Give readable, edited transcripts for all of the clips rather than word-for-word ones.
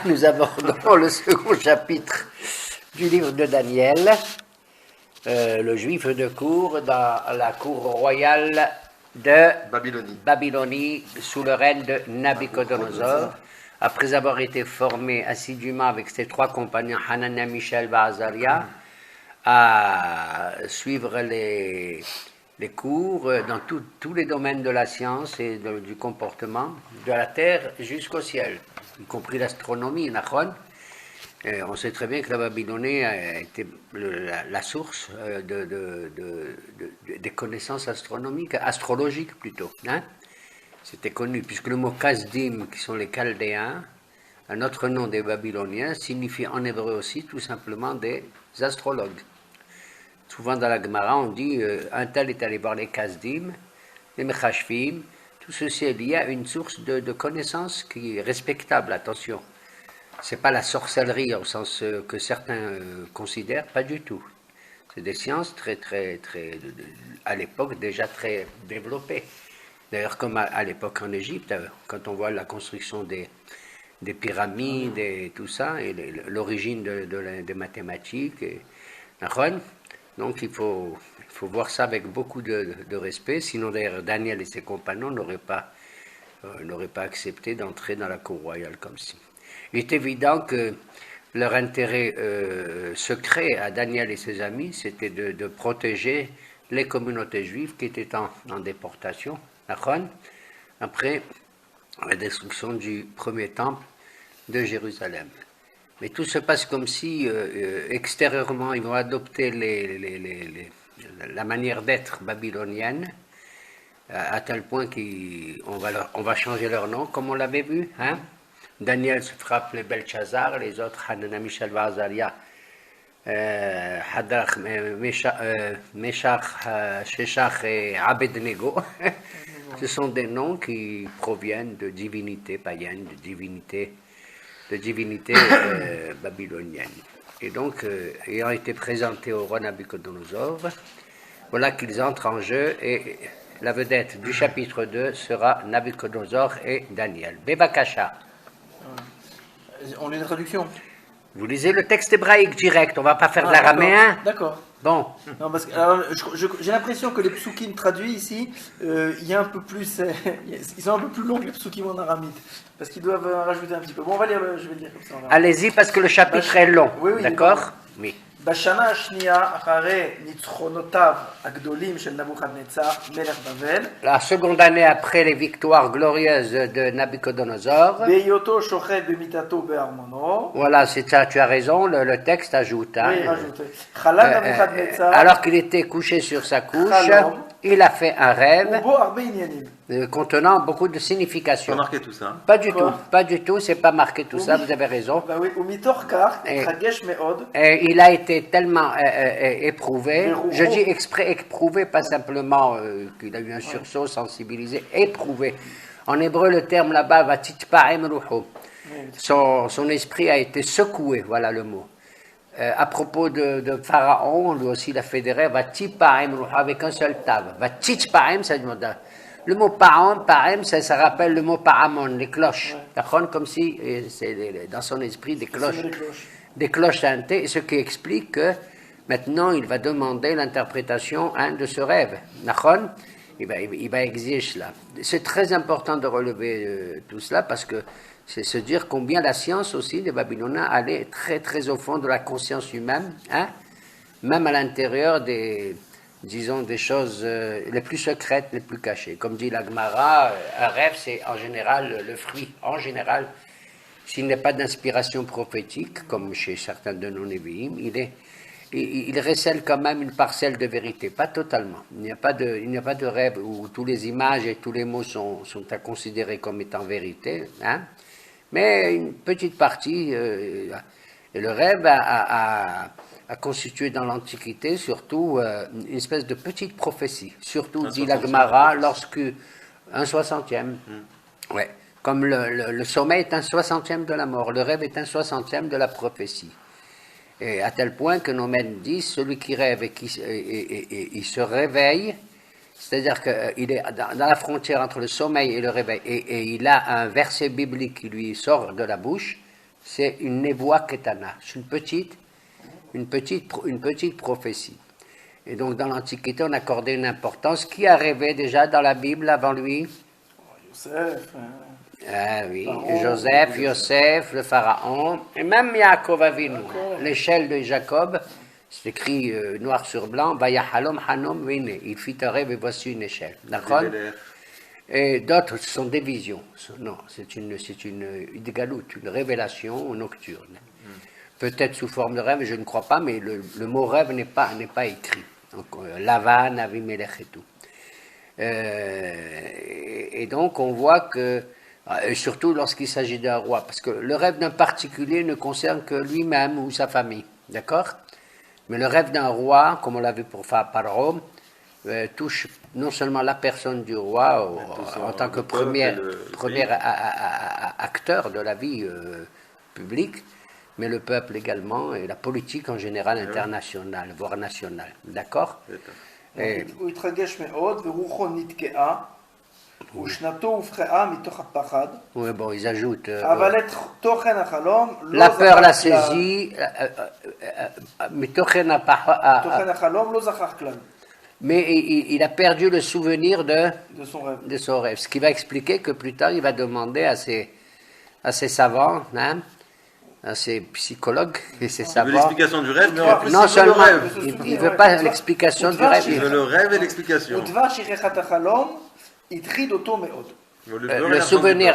Nous abordons le second chapitre du livre de Daniel, le juif de cour dans la cour royale de Babylonie sous le règne de Nabuchodonosor. Après avoir été formé assidûment avec ses trois compagnons, Hanania, Mishaël et Azaria, à suivre les cours dans tous les domaines de la science et du comportement, de la terre jusqu'au ciel, y compris l'astronomie, Nachon. On sait très bien que la Babylonie a été la source des connaissances astronomiques, astrologiques plutôt. Hein? C'était connu, puisque le mot Kasdim, qui sont les Chaldéens, un autre nom des Babyloniens, signifie en hébreu aussi tout simplement des astrologues. Souvent dans la Gemara, on dit un tel est allé voir les Kasdim, les Mechashvim. Tout ceci est lié à une source de connaissances qui est respectable, attention. Ce n'est pas la sorcellerie au sens que certains considèrent, pas du tout. C'est des sciences très, à l'époque déjà très développées. D'ailleurs, comme à l'époque en Égypte, quand on voit la construction des pyramides et tout ça, et l'origine des mathématiques, donc il faut voir ça avec beaucoup de respect, sinon d'ailleurs Daniel et ses compagnons n'auraient pas accepté d'entrer dans la cour royale comme ci. Il est évident que leur intérêt secret à Daniel et ses amis, c'était de protéger les communautés juives qui étaient en déportation, après la destruction du premier temple de Jérusalem. Mais tout se passe comme si, extérieurement, ils vont adopter la manière d'être babylonienne, à tel point qu'on va changer leur nom, comme on l'avait vu. Hein? Daniel se fera appeler Belchazar, les autres, Hanania, Mishaël et Azaria, Hadrach, Meshach, Sheshach et Abednego. Ce sont des noms qui proviennent de divinités païennes, de divinités babyloniennes. Et donc, ayant été présentés au roi Nabuchodonosor, voilà qu'ils entrent en jeu et la vedette du chapitre 2 sera Nabuchodonosor et Daniel. Bevakasha. On lit une traduction. Vous lisez le texte hébraïque direct, on ne va pas faire de l'araméen. D'accord. Bon. Non, parce que, alors, j'ai l'impression que les psukim traduits ici, il y a un peu plus, ils sont un peu plus longs que les psukim en aramite, parce qu'ils doivent rajouter un petit peu. Bon, on va lire, je vais le lire comme ça. Allez-y, parce que le chapitre est long. Oui, d'accord. Oui. בשנה השנייה אחרי ניצחונותיו הגדולים של נבוכדנצר מלך בבל. La seconde année après les victoires glorieuses de Nabuchodonosor. בהיותו שוכב במיטתו בארמונו. Voilà, c'est ça, tu as raison, le texte ajoute. Hein, oui, rajoute. חלם נבוכדנצר. Alors qu'il était couché sur sa couche, il a fait un rêve ובו הרבה עניינים. Contenant beaucoup de significations. Pas marqué tout ça. Pas du tout, pas du tout, c'est pas marqué tout ça, vous avez raison. Bah oui, et il a été tellement éprouvé, je dis exprès éprouvé, pas simplement qu'il a eu un sursaut sensibilisé, éprouvé. En hébreu, le terme là-bas va titpaem ruho. Son esprit a été secoué, voilà le mot. À propos de Pharaon, lui aussi il a fait des rêves, va titpaem ruho avec un seul tav. Va titpaem, ça demande. Le mot paem, ça rappelle le mot paramon, les cloches. Ouais. Comme si c'est dans son esprit des cloches teintées, ce qui explique que maintenant il va demander l'interprétation de ce rêve. Il va exiger cela. C'est très important de relever tout cela parce que c'est se dire combien la science aussi des Babyloniens allait très très au fond de la conscience humaine, hein, même à l'intérieur des choses les plus secrètes, les plus cachées. Comme dit la Gemara, un rêve, c'est en général le fruit. En général, s'il n'est pas d'inspiration prophétique, comme chez certains de nos Névi'im, il recèle quand même une parcelle de vérité, pas totalement. Il n'y a pas de rêve où tous les images et tous les mots sont à considérer comme étant vérité, hein? Mais une petite partie, et le rêve a constitué dans l'Antiquité surtout une espèce de petite prophétie, surtout dit la Gemara, lorsque un 60e, ouais, comme le sommeil est un 60e de la mort, le rêve est un 60e de la prophétie. Et à tel point que nos maîtres disent, celui qui rêve et il se réveille, C'est-à-dire qu'il est dans la frontière entre le sommeil et le réveil, et il a un verset biblique qui lui sort de la bouche, c'est une nevoa ketana, c'est une petite prophétie. Et donc dans l'Antiquité, on accordait une importance. Qui a rêvé déjà dans la Bible avant lui? Yosef. Ah oui, Pharaon, Joseph, Yosef, le Pharaon, et même Yaakov Avinu, l'échelle de Jacob, c'est écrit noir sur blanc, Vayahalom Hanom Vine, il fit un rêve et voici une échelle. D'accord? Et d'autres, ce sont des visions. Non, c'est une galoute, une révélation nocturne. Peut-être sous forme de rêve, je ne crois pas, mais le mot rêve n'est pas écrit. Donc, Lavan, Avimelech et tout. Et donc, on voit que, et surtout lorsqu'il s'agit d'un roi, parce que le rêve d'un particulier ne concerne que lui-même ou sa famille. D'accord? Mais le rêve d'un roi, comme on l'a vu pour Pharaon, touche non seulement la personne du roi en tant que premier acteur de la vie publique, mais le peuple également et la politique en général internationale, voire nationale. D'accord? הוא התרגש מאוד ורוחו נתקעה ושנתו הופרעה מתוך הפחד. Oui, bon, ils ajoutent. אבל את תוכן החלום La לא peur l'a זכר כלל. saisie, תוכן החלום לא זכר כלל. mais il a perdu le souvenir de son rêve. Ce qui va expliquer que plus tard, il va demander à ses savants, hein, à ses psychologues et ses Il veut savants. l'explication du rêve, mais en plus, Non il veut le seulement, rêve. il ne veut pas l'explication du rêve. Il veut le rêve et l'explication. ודבר שכחת החלום הטריד אותו מאוד. Le souvenir,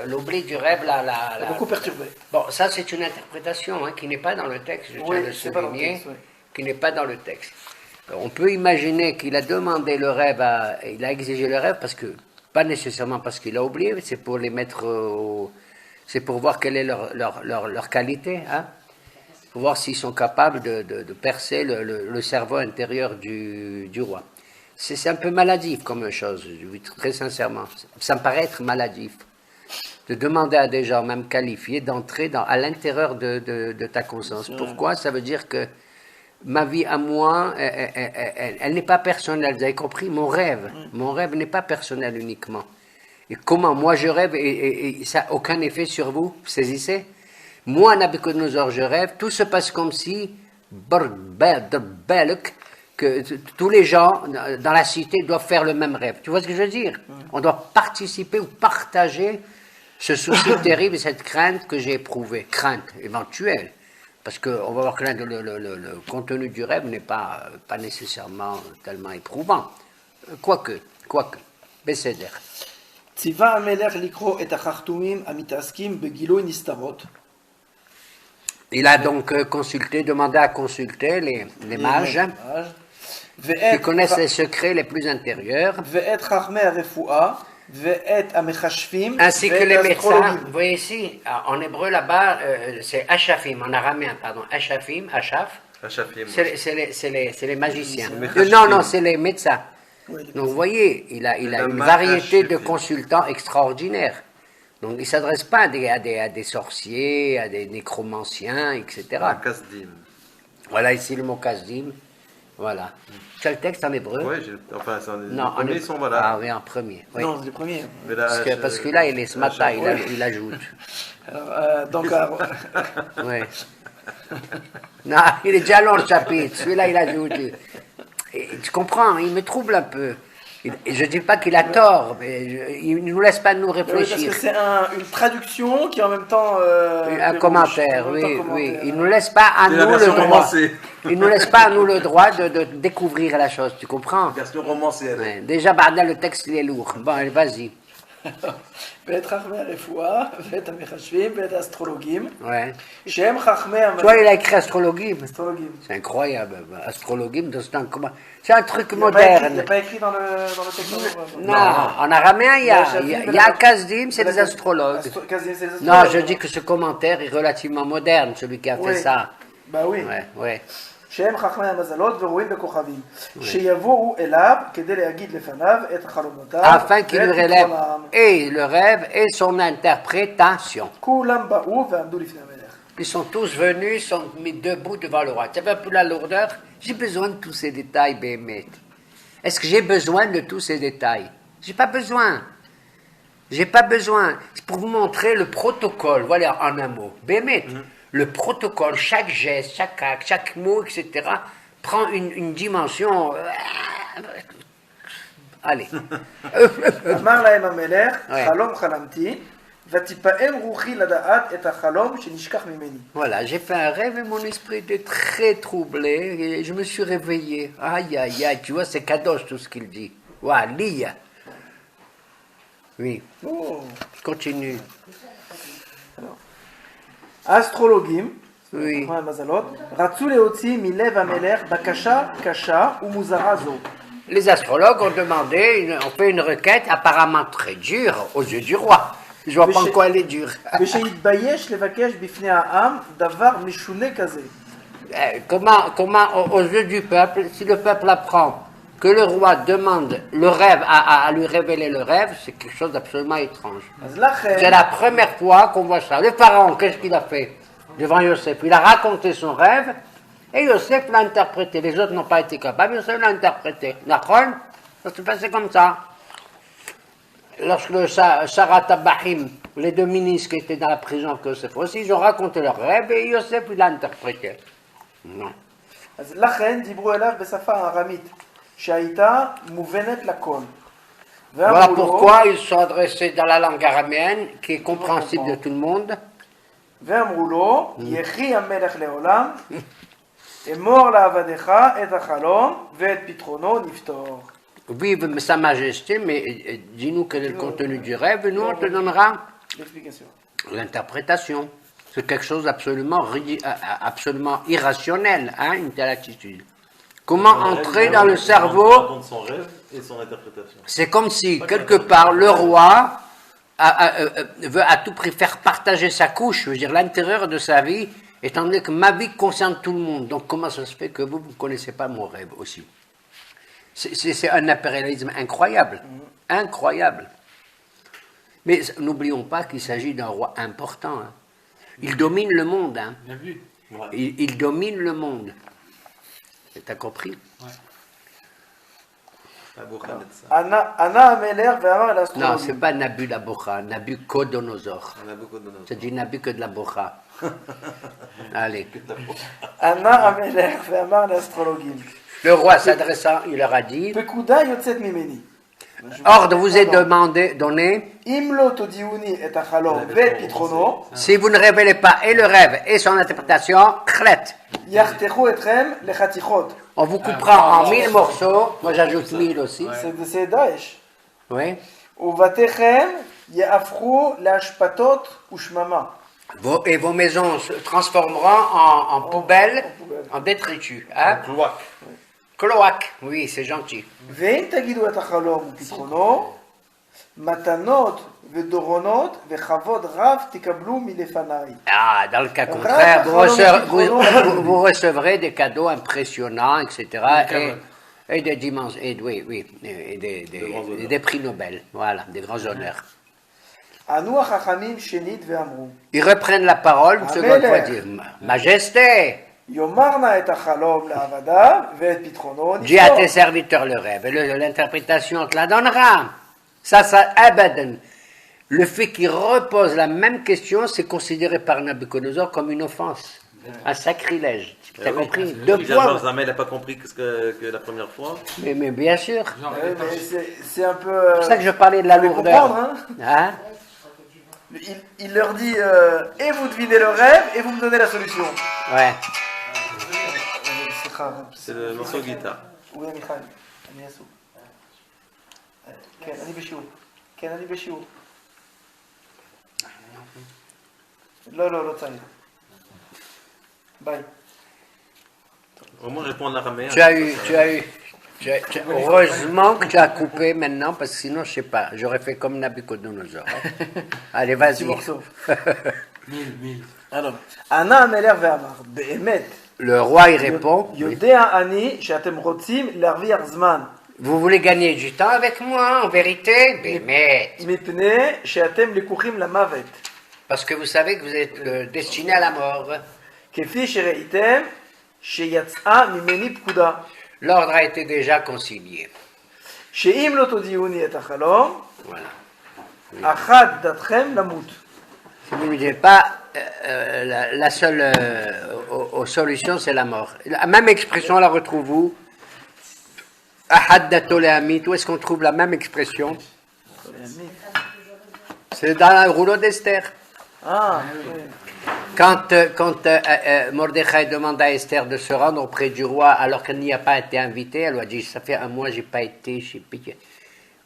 l'oubli du rêve, Ça a beaucoup perturbé. Bon, ça c'est une interprétation qui n'est pas dans le texte, je tiens à le souligner, qui n'est pas dans le texte. On peut imaginer qu'il a demandé le rêve, il a exigé le rêve parce que, pas nécessairement parce qu'il a oublié, c'est pour les mettre c'est pour voir quelle est leur qualité, hein, pour voir s'ils sont capables de percer le cerveau intérieur du roi. C'est un peu maladif comme chose, très sincèrement. Ça me paraît être maladif. De demander à des gens, même qualifiés, d'entrer à l'intérieur de ta conscience. Pourquoi? Ça veut dire que ma vie à moi, elle n'est pas personnelle. Vous avez compris? Mon rêve n'est pas personnel uniquement. Et comment moi je rêve et ça n'a aucun effet sur vous? Vous saisissez? Moi, Nabucodonosor, je rêve, tout se passe comme si que tous les gens dans la cité doivent faire le même rêve. Tu vois ce que je veux dire? On doit participer ou partager ce souci terrible et cette crainte que j'ai éprouvée. Crainte éventuelle. Parce qu'on va voir que le contenu du rêve n'est pas nécessairement tellement éprouvant. Quoique. בסדר. ציווה המלך לקרוא את החרטומים המתעסקים בגילוי נסתרות. Il a donc demandé à consulter les mages qui connaissent les secrets les plus intérieurs, ואת חכמי הרפואה ואת המחשבים ainsi que ואת les médecins. האסטרולוגים. Vous voyez ici, en hébreu là-bas, c'est Ashafim, en araméen, pardon, Ashafim, Ashaf, c'est les magiciens. Non, c'est les médecins. Donc vous voyez, il a une variété de consultants extraordinaires. Donc il ne s'adresse pas à des sorciers, à des nécromanciens, etc. Voilà ici le mot kasdim. Voilà. Tu as le texte en hébreu? Oui, enfin, les premiers sont voilà. Ah oui, en premier. Oui. Non, c'est les premiers. Parce que là, il est ce matin, il ajoute. Donc, Oui. Non, il est déjà long le chapitre. Celui-là, il ajoute. Et, tu comprends, il me trouble un peu. Je ne dis pas qu'il a tort, mais il ne nous laisse pas nous réfléchir. Oui, parce que c'est une traduction qui est en même temps... un commentaire, oui. Il ne nous laisse pas à nous le droit. Il nous laisse pas à nous le droit de découvrir la chose, tu comprends? Version romancée. Ouais. Déjà, Barda, le texte, il est lourd. Bon, allez, vas-y. ואת חכמי הרפואה, ואת המחשבים, ואת האסטרולוגים, שהם חכמי המדע. Toi, il a écrit astrologim. C'est incroyable. Astrologim, c'est un truc moderne. Il n'est pas écrit dans le texte. Non, en araméen, il y a Kasdim, c'est des astrologues. Non, je dis que ce commentaire est relativement moderne, celui qui a fait ça. Bah oui. Ouais. שהם חכמי המזלות ורואים בכוכבים, שיבואו אליו כדי להגיד לפניו את חלומותיו, afin qu'il lui relève et le rêve et son interprétation. כולם באו ועמדו לפני המלך. Ils sont tous venus, sont mis debout devant le roi. Tu avais un peu la lourdeur? J'ai besoin de tous ces détails, Béhémet. Est-ce que j'ai besoin de tous ces détails? J'ai pas besoin. J'ai pas besoin. C'est pour vous montrer le protocole, voilà, en un mot. Bémet, le protocole, chaque geste, chaque acte, chaque mot, etc., prend une dimension. Allez. אמר להם המלך, Ouais. חלום חלמתי, ותפעם רוחי לדעת את החלום שנשכח ממני. Voilà, j'ai fait un rêve et mon esprit était très troublé et je me suis réveillé. Aïe, aïe, aïe, tu vois, c'est Kadosh tout ce qu'il dit. Ouah, lia. Oui, Oh. continue. האסטרולוגים, Oui. כמו המזלות, רצו להוציא מלב המלך בקשה קשה ומוזרה זו. Les astrologues ont demandé, ont fait une requête apparemment très dure aux yeux du roi. Je vois pas en quoi elle est dure. ושהתבייש לבקש בפני העם דבר משונה כזה. Comment, aux yeux du peuple, si le peuple apprend que le roi demande le rêve, à lui révéler le rêve, c'est quelque chose d'absolument étrange. אז לכן, C'est la première fois qu'on voit ça. Le pharaon, qu'est-ce qu'il a fait devant Yosef? Il a raconté son rêve et Yosef l'a interprété. Les autres n'ont pas été capables, Yosef l'a interprété. Nachon, ça s'est passé comme ça. Lorsque Sarah Tabahim, les deux ministres qui étaient dans la prison avec Yosef aussi, ils ont raconté leur rêve et Yosef l'a interprété. Non. אז לכן דיברו אליו בשפה הארמית, שהייתה מובנת לכל. Voilà ואמרו לו, pourquoi ils sont adressés dans la langue araméenne, qui est compréhensible de tout le monde. ואמרו לו, יחי המלך לעולם, אמור לעבדיך את החלום ואת פתרונו נפתור. Vive Sa Majesté, mais dis-nous quel est le contenu du rêve, et nous on te donnera L'explication. l'interprétation. C'est quelque chose d'absolument absolument irrationnel, hein, une telle attitude. Comment entrer dans le cerveau? Raconte son rêve et son interprétation. C'est comme si, quelque part, le roi veut à tout prix faire partager sa couche, je veux dire l'intérieur de sa vie, étant donné que ma vie concerne tout le monde. Donc comment ça se fait que vous ne connaissez pas mon rêve aussi? C'est un impérialisme incroyable, incroyable. Mais n'oublions pas qu'il s'agit d'un roi important. Hein. Il domine le monde. Hein. Bien vu. Ouais. Il domine le monde. T'as compris? ענה המלך ואמר Non, לאסטרולוגים. c'est pas Nabucodonosor. Nabucodonosor. C'est dit Nabu que de la bocha. Allez. ענה המלך ואמר לאסטרולוגים. Le roi s'adressant, il leur a dit, פקודה יוצאת ממני. ordre vous est donné, אם לא תודיעוני את החלום ואת פתרונו, si vous ne révélez pas et le rêve et son interprétation, khlet. יחתכו אתכם לחתיכות. On vous coupera en 1000 morceaux, moi j'ajoute 1000 aussi, זה דאעש. oui. ובתיכם יהפכו לאשפתות ושממה. Et vos maisons se transformeront en poubelles, en détritus. Hein? Cloaque. Cloaque, oui, c'est gentil. ואם תגידו את החלום ופתרונו, מתנות ודורונות וכבוד רב תקבלו מלפניי. Ah, dans le cas contraire, vous recevrez des cadeaux impressionnants, etc. Et des dimensions, et des prix Nobel, voilà, des grands honneurs. ענו החכמים שנית ואמרו, Ils reprennent la parole, une seconde fois, dire, Majesté, יאמר נא את החלום לעבדיו ואת פתרונו dis à tes נפתור. serviteurs le rêve, et l'interprétation te la donnera. Ça, abadan. Le fait qu'il repose la même question, c'est considéré par Nabucodonosor comme une offense, un sacrilège. Tu as compris? Deux points. Jamais il n'a pas compris que la première fois. Mais bien sûr. Ouais, mais c'est un peu... C'est pour ça que je parlais de la fallait lourdeur. comprendre, hein. Hein? Il leur dit, et vous devinez le rêve, et vous me donnez la solution. Ouais. C'est le morceau de guitare. Oui, מיכל, אני עסוק. כן, אני בשיעור. כן, אני בשיעור. לא צריך. ביי. Au moins, répondre en araméen. Heureusement que tu as coupé maintenant, parce que sinon, je sais pas, j'aurais fait comme Nabucodonosor. Hein. Allez, vas-y. Alors, ענה המלך ואמר, באמת, Le roi, il répond, יודע אני שאתם רוצים להרוויח זמן, vous voulez gagner du temps avec moi, en vérité? Mais, מפני שאתם לקוחים למוות, parce que vous savez que vous êtes destiné à la mort. כפי שראיתם שיצאה ממני פקודה. L'ordre a été déjà consigné. שאם לא תודיעוני את החלום, Voilà. אחת דתכם למות. Si vous ne lui dites pas, la seule solution, c'est la mort. La même expression, on la retrouve où? Ahad dato lehamit. Où est-ce qu'on trouve la même expression? C'est dans le rouleau d'Esther. Ah, oui. Quand Mordechai demande à Esther de se rendre auprès du roi alors qu'elle n'y a pas été invitée, elle lui a dit, ça fait un mois, j'ai pas été, je sais pas.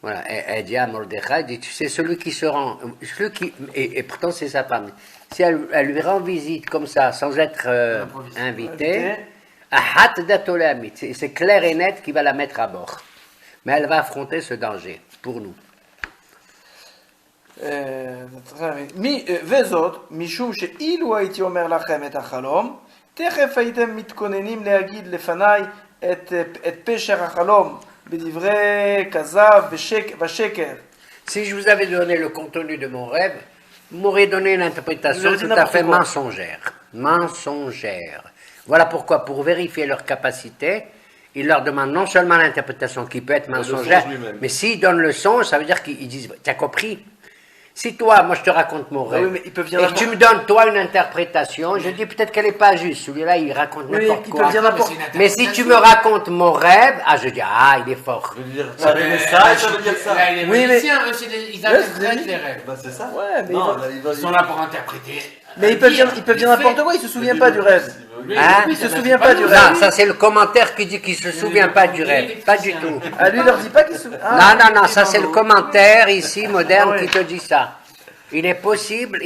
Voilà, elle dit à Mordechai, elle dit, tu sais, celui qui se rend, et pourtant c'est sa femme, si elle lui rend visite comme ça, sans être invitée, ahat dato lehamit, c'est clair et net qu'il va la mettre à bord. Mais elle va affronter ce danger pour nous. וזאת, משום שאילו הייתי אומר לכם את החלום, תכף הייתם מתכוננים להגיד לפניי את פשר החלום בדברי כזב ושקר. Si je vous avais donné le contenu de mon rêve, vous m'auriez donné une interprétation tout à fait mensongère. Mensongère. Voilà pourquoi, pour vérifier leur capacité, il leur demande non seulement l'interprétation qui peut être mensongère, mais s'ils donnent le son, ça veut dire qu'ils disent, tu as compris? Si toi, moi je te raconte mon rêve, oui, mais et que tu me donnes toi une interprétation, je dis peut-être qu'elle n'est pas juste, celui-là il raconte n'importe quoi. Mais si tu me racontes mon rêve, je dis, il est fort. Je veux dire, ça veut dire ça, ça veut dire ça. Là, les magiciens, eux, ils interprètent les rêves. Bah, c'est ça. Ouais, mais Ils sont là pour interpréter. mais ils peuvent dire n'importe quoi, ils se souviennent pas du rêve. Hein? Il se souvient pas du rêve. Non, ça c'est le commentaire qui dit qu'il ne se souvient pas du rêve, pas du tout. Ah, lui, il leur dit pas qu'il se souvient. Non, ça c'est le commentaire ici moderne qui te dit ça. Il est possible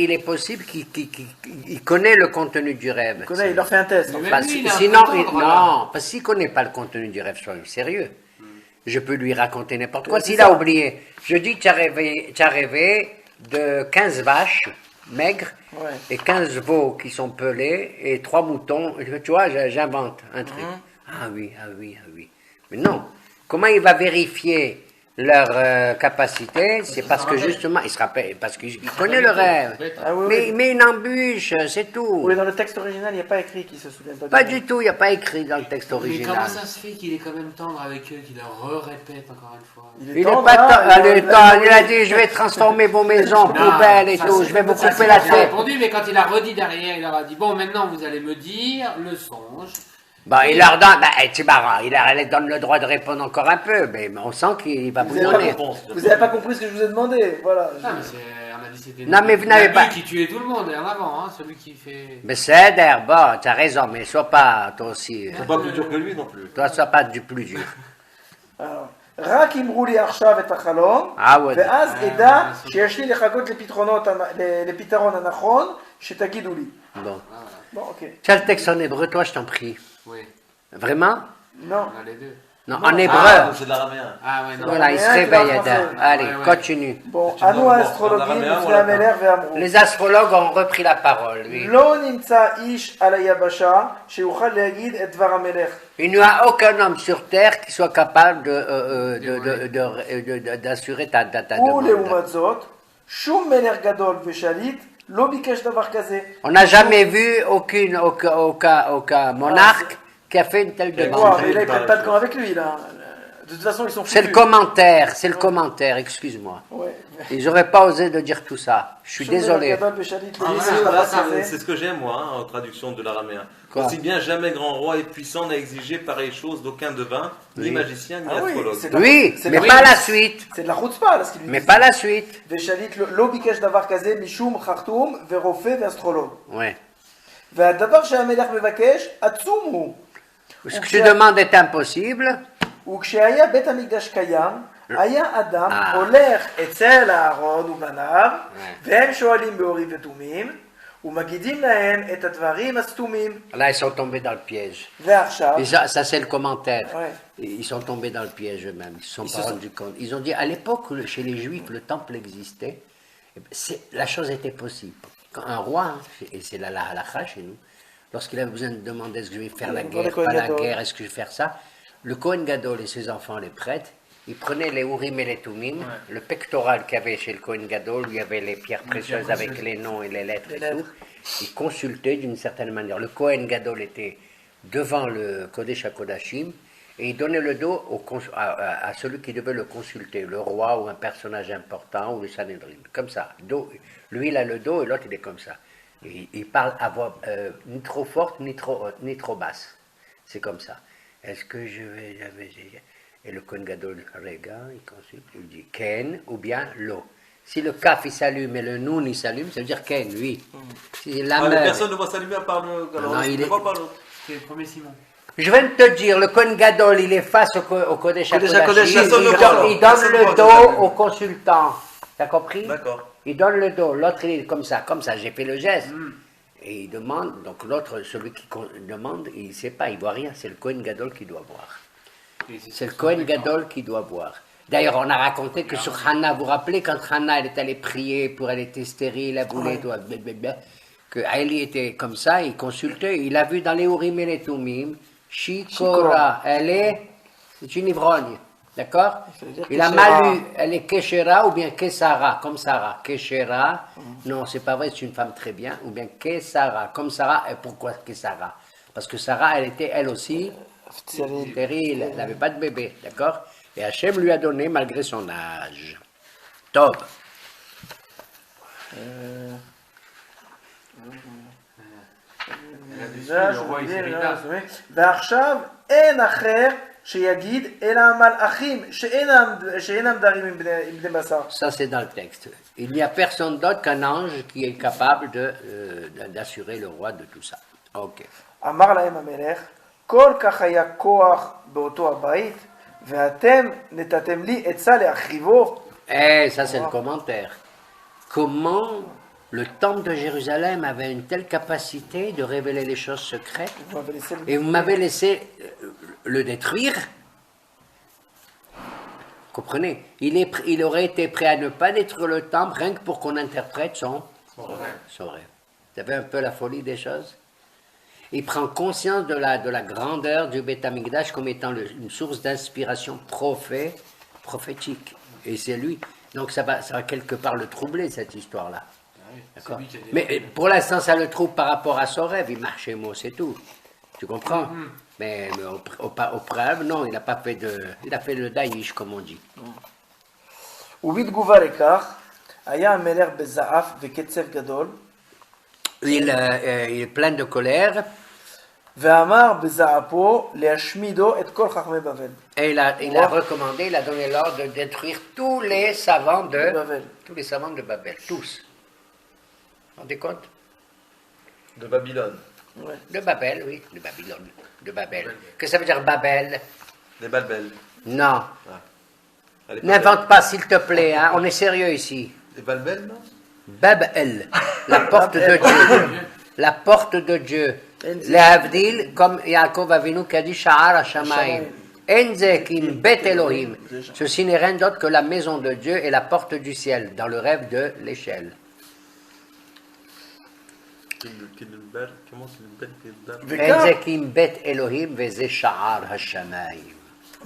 qu'il connaît le contenu du rêve. Il leur fait un test. Sinon, non, parce qu'il ne connaît pas le contenu du rêve, soyons sérieux. Je peux lui raconter n'importe quoi. S'il a oublié, je dis, tu as rêvé de 15 vaches maigres et 15 veaux qui sont pelés et 3 moutons. Tu vois, j'invente un truc. Ah oui. Mais non, comment il va vérifier leur capacité? C'est parce que justement, il se rappelle, parce qu'il connaît le rêve. Mais il met une embûche, c'est tout. Oui, dans le texte original, il n'y a pas écrit qu'il se souvient pas. Pas du tout, il n'y a pas écrit dans le texte Mais original. comment ça se fait qu'il est quand même tendre avec eux, qu'il leur répète encore une fois? Il a dit, je vais transformer vos maisons, poubelles et tout, je vais vous couper la tête. Mais quand il a redit derrière, il leur a dit, bon, maintenant vous allez me dire le songe. Il leur donne, c'est marrant, il leur donne le droit de répondre encore un peu, mais on sent qu'il va vous donner. Vous n'avez pas compris ce que je vous ai demandé, voilà. Non, mais on a dit c'était Non, mais vous n'avez pas. Qui tuait tout le monde en avant, celui qui fait. Mais c'est bon, tu as raison, mais sois pas, toi aussi. C'est pas plus dur que lui non plus. Toi, sois pas du plus dur. Alors, רק אמרו לי עכשיו את החלום, ואז אדע שיש לי לחכות לפתרון הנכון שתגידו לי. Bon, ok. Tu as le texte en hébreu, toi, je t'en prie. Oui. Vraiment? Non. On a les deux. Non, en hébreu. C'est de l'araméen. Ouais, non. Voilà, il se réveille, Adam. Allez, continue. Bon, אנו האסטרולוגים לפני המלך ואמרו. Les astrologues ont repris la parole, oui. לא נמצא איש על היבשה שיוכל להגיד את דבר המלך. Il n'y a aucun homme sur terre qui soit capable d'assurer ta demande. ולעומת זאת, שום מלך גדול ושליט לא ביקש דבר כזה. On n'a jamais vu aucun monarque qui a fait une telle demande. Mais là, ils prennent pas de camp avec lui, là. De toute façon, ils sont foutus. C'est le commentaire, excuse-moi. Ouais. Ils n'auraient pas osé de dire tout ça. Je suis désolé. C'est ce que j'aime, moi, en traduction de l'araméen. Aussi bien jamais grand roi et puissant n'a exigé pareille chose d'aucun devin, ni magicien, ni astrologue. Oui, mais pas la suite. C'est de la chutzpah, là, ce qu'il lui dit. Mais pas la suite. ושליט לא ביקש דבר כזה משום חרטום ורופא ואסטרולוג. Ouais. והדבר שהמלך מבקש, עצום הוא. Ce que tu demandes est impossible. וכשהיה בית המקדש קיים, היה אדם הולך אצל אהרון ובניו, והם שואלים באורים ותומים, ומגידים להם את הדברים הסתומים. Là, ils sont tombés dans le piège. ועכשיו, Ça, c'est le commentaire. Ouais. Ils sont tombés dans le piège eux-mêmes. Ils ne se sont pas rendus compte. Ils ont dit, à l'époque, chez les Juifs, le temple existait. La chose était possible. Quand un roi, et c'est la halakha chez nous, lorsqu'il avait besoin de demander est-ce que je vais faire la guerre, pas la guerre, est-ce que je vais faire ça, le Kohen Gadol et ses enfants, les prêtres, ils prenaient les Urim et les Tumim, le pectoral qu'il y avait chez le Kohen Gadol, où il y avait les pierres précieuses avec les noms et les lettres et tout, ils consultaient d'une certaine manière. Le Kohen Gadol était devant le Kodesh HaKodashim, Et il donnait le dos à celui qui devait le consulter, le roi ou un personnage important ou le Sanhedrin, comme ça. Lui, il a le dos et l'autre, il est comme ça. Il parle à voix ni trop forte ni trop basse. C'est comme ça. Est-ce que je vais... Et le Kohen Gadol regarde, il consulte, il dit Ken ou bien Lo. Si le kaf il s'allume et le noun il s'allume, ça veut dire Ken, oui. Si personne ne va s'allumer à part le Gadol. Non, il est... C'est le premier Simon. Je viens de te dire, le Kohen Gadol, il est face au Kodesh HaKodashim, il donne le dos au consultant. T'as compris? D'accord. Il donne le dos, l'autre il est comme ça, j'ai fait le geste. Et il demande, donc l'autre, celui qui demande, il ne sait pas, il ne voit rien, c'est le Kohen Gadol qui doit voir. C'est le Kohen Gadol qui doit voir. D'ailleurs, on a raconté que sur Hannah, vous vous rappelez, quand Hannah elle est allée prier pour elle était stérile, elle voulait, que Eli était comme ça, il consultait, il a vu dans les Urim et les Tumim, Shikora, c'est une ivrogne, d'accord? Il a mal lu, elle est Keshera ou bien Kesara, comme Sarah. Keshera, non, c'est pas vrai, c'est une femme très bien, ou bien Kesara, comme Sarah, et pourquoi Kesara? Parce que Sarah, elle était elle aussi stérile, elle n'avait pas de bébé, d'accord? Et Hachem lui a donné malgré son âge. Top. ועכשיו אין אחר שיגיד אלא המלאכים שאינם דרים עם בני בשר. Ça c'est dans le texte. Il n'y a personne d'autre qu'un ange qui est capable d'assurer le roi de tout ça. Ok. אמר להם המלך, כל כך היה כוח באותו הבית, ואתם נתתם לי עצה להחריבו. Eh, ça c'est le commentaire. Comment le temple de Jérusalem avait une telle capacité de révéler les choses secrètes et vous m'avez laissé le détruire? Comprenez? Il aurait été prêt à ne pas détruire le temple rien que pour qu'on interprète son rêve. Vous avez un peu la folie des choses? Il prend conscience de la grandeur du Beth Amikdash comme étant une source d'inspiration prophétique. Et c'est lui. Donc ça va quelque part le troubler, cette histoire-là. D'accord. Mais pour l'instant, ça le trouble par rapport à son rêve. Il marche chez moi, c'est tout. Tu comprends? Mais au préalable, non, il n'a pas fait il a fait le daïch, comme on dit. ובתגובה לכך, היה המלך בזעף וקצף גדול. Il est plein de colère. ואמר בזעפו להשמידו את כל חכמי בבל. Et il a recommandé, il a donné l'ordre de détruire tous les savants de Babel, tous. Vous vous rendez compte? De Babylone. Ouais. De Babel, oui, de Babylone, de Babel. Qu'est-ce que ça veut dire Babel? Des Balbel. Non, Ah. n'invente pas s'il te plaît, hein. On est sérieux ici. Des Balbel, non? Babel, la porte de Dieu. La porte de Dieu. Les Havdil, comme Yaakov Avinu qui a dit Sha'ar HaShamayim. Enze kim bet Elohim. Ceci n'est rien d'autre que la maison de Dieu et la porte du ciel, dans le rêve de l'échelle. Comment Enze kim bet Elohim veze Sha'ar HaShamayim.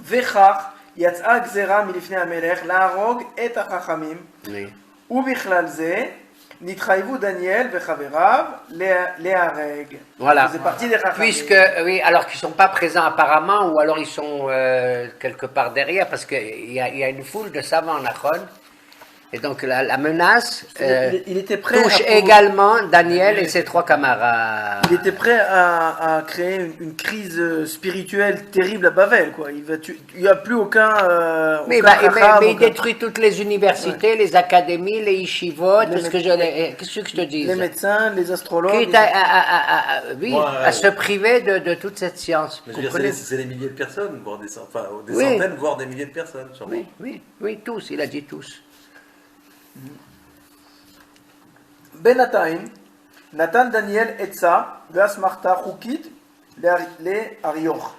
וכך יצאה גזירה מלפני המלך להרוג את החכמים, ובכלל זה נתחייבו דניאל וחבריו להרג. Voilà. C'est parti des חכמים. Puisque, oui, alors qu'ils ne sont pas présents apparemment, ou alors ils sont quelque part derrière, parce qu'il y a une foule de savants en Achon, et donc la menace il était prêt touche également Daniel et ses trois camarades. Il était prêt à créer une crise spirituelle terrible à Babel, quoi. Il n'y a plus aucun. Mais il détruit toutes les universités, les académies, les yeshivot, qu'est-ce que je te dis? Les médecins, les astrologues. Quitte à se priver de toute cette science. Mais je veux dire, c'est des milliers de personnes, voire des centaines, voire des milliers de personnes. Sûrement. Oui, tous, il a dit tous. בינתיים נתן דניאל עצה ואסמכתה חוקית לאריוך.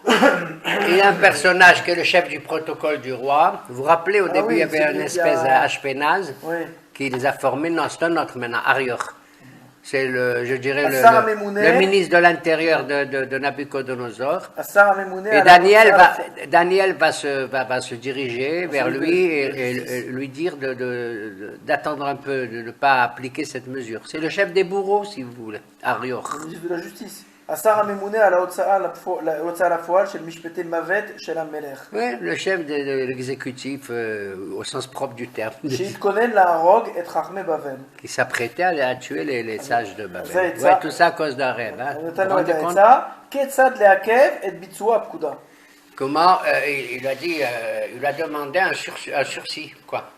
Il y a un personnage qui est le chef du protocole du roi. Vous vous rappelez, au début, il y avait une espèce d'Ashpenaz qui les a formés. Non, c'est un autre maintenant, Arioch. C'est je dirais, le ministre de l'Intérieur de Nabucodonosor. Et Daniel va se diriger vers lui et lui dire d'attendre un peu, de ne pas appliquer cette mesure. C'est le chef des bourreaux, si vous voulez, Arioch. Le ministre de la Justice. השר הממונה על ההוצאה לפועל של משפטי מוות של המלך. Oui, le chef de l'exécutif au sens propre du terme. שהתכונן להרוג את חכמי בבל. Qui s'apprêtait à tuer les sages de Babel. זה Ouais, tout ça à cause d'un rêve. Hein. אני Vous נותן vous לו את rendez compte העצה, כיצד לעכב את ביצוע הפקודה. comment il a dit, il lui a demandé un sursis, quoi.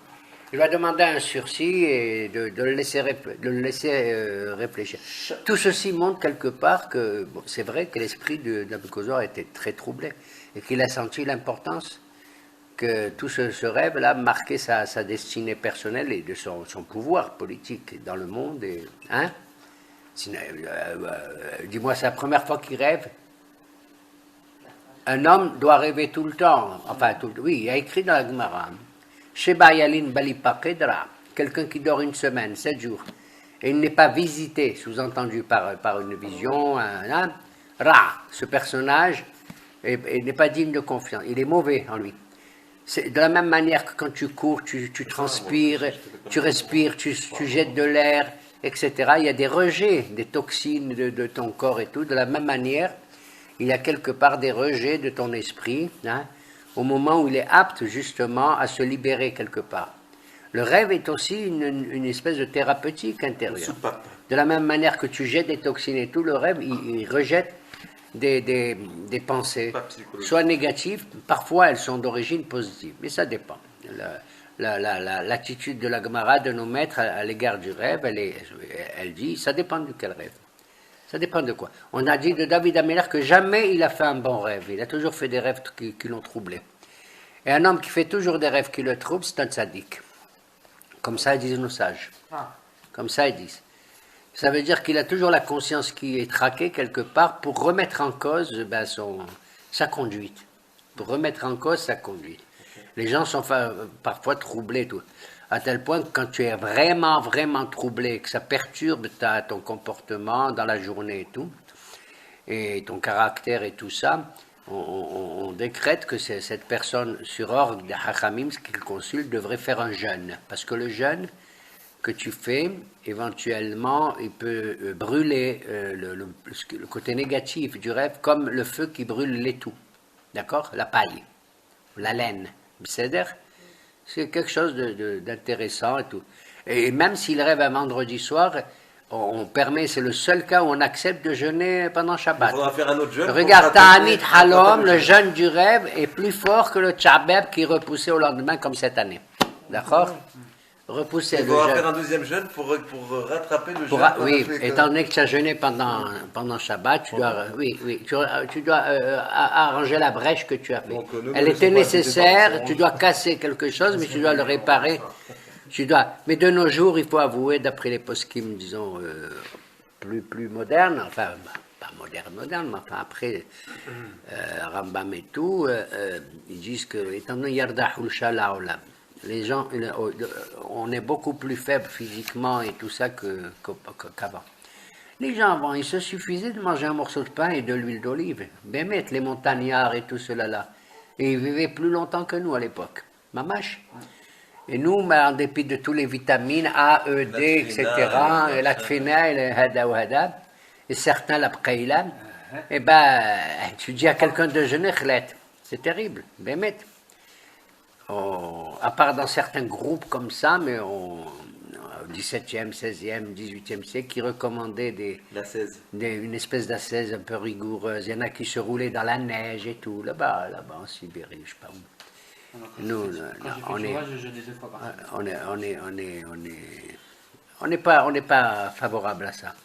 Il lui a demandé un sursis et de le laisser réfléchir. Tout ceci montre quelque part que bon, c'est vrai que l'esprit de Nabuchodonosor était très troublé et qu'il a senti l'importance que tout ce rêve-là marquait sa destinée personnelle et de son pouvoir politique dans le monde. Et, hein? Dis-moi, c'est la première fois qu'il rêve. Un homme doit rêver tout le temps. Enfin, oui, il a écrit dans la Gemara. Sheba Yalin Balipakedra, quelqu'un qui dort une semaine, 7 jours, et il n'est pas visité, sous-entendu par une vision, Ra, ce personnage, n'est pas digne de confiance. Il est mauvais en lui. C'est de la même manière que quand tu cours, tu transpires, tu respires, tu jettes de l'air, etc. Il y a des rejets, des toxines de ton corps et tout. De la même manière, il y a quelque part des rejets de ton esprit, hein, au moment où il est apte justement à se libérer quelque part. Le rêve est aussi une espèce de thérapeutique intérieure. De la même manière que tu jettes des toxines et tout, le rêve, il rejette des pensées, soit négatives, parfois elles sont d'origine positive, mais ça dépend. L'attitude de la Gemara, de nos maîtres à l'égard du rêve, elle dit, ça dépend de quel rêve. Ça dépend de quoi. On a dit de David Améler que jamais il a fait un bon rêve. Il a toujours fait des rêves qui l'ont troublé. Et un homme qui fait toujours des rêves qui le troublent, c'est un tzaddik. Comme ça, ils disent nos sages. Comme ça, ils disent. Ça veut dire qu'il a toujours la conscience qui est traquée quelque part pour remettre en cause sa conduite. Pour remettre en cause sa conduite. Les gens sont parfois troublés, tout. À tel point que quand tu es vraiment, vraiment troublé, que ça perturbe ton comportement dans la journée et tout, et ton caractère et tout ça, on décrète que cette personne, sur ordre de Hachamim, ce qu'il consulte, devrait faire un jeûne. Parce que le jeûne que tu fais, éventuellement, il peut brûler le côté négatif du rêve, comme le feu qui brûle l'étau. D'accord? La paille, la laine. C'est quelque chose d'intéressant et tout. Et même s'il rêve un vendredi soir, on permet, c'est le seul cas où on accepte de jeûner pendant Shabbat. Il faudra faire un autre jeûne. Regarde, Ta'anit Halom, le jeûne du rêve est plus fort que le Tchabeb qui est repoussé au lendemain comme cette année. D'accord? Repousser il le faudra jeûne. faire un deuxième jeûne pour rattraper le jeûne. Oui, étant donné que tu as jeûné pendant Shabbat, tu dois arranger la brèche que tu as fait. Elle était nécessaire, tu dois casser quelque chose, mais tu dois le réparer. Mais de nos jours, il faut avouer, d'après les poskim, disons, plus modernes, enfin, pas moderne, mais enfin après Rambam et tout, ils disent que, étant donné Yardahul Shalaolam, les gens, on est beaucoup plus faible physiquement et tout ça qu'avant. Les gens avant, il se suffisait de manger un morceau de pain et de l'huile d'olive. Bémet, les montagnards et tout cela là. Et ils vivaient plus longtemps que nous à l'époque. Mamache. Et nous, en dépit de toutes les vitamines A, E, D, etc., la tfina, le hada ou hada, et certains la pkaïla, eh ben, tu dis à quelqu'un de jeûner, c'est terrible. Bémet. À part dans certains groupes comme ça, mais au XVIIe, XVIe, XVIIIe siècle, qui recommandaient une espèce d'ascèse un peu rigoureuse. Il y en a qui se roulaient dans la neige et tout, là-bas en Sibérie, je sais pas où. Nous, on n'est pas favorable à ça.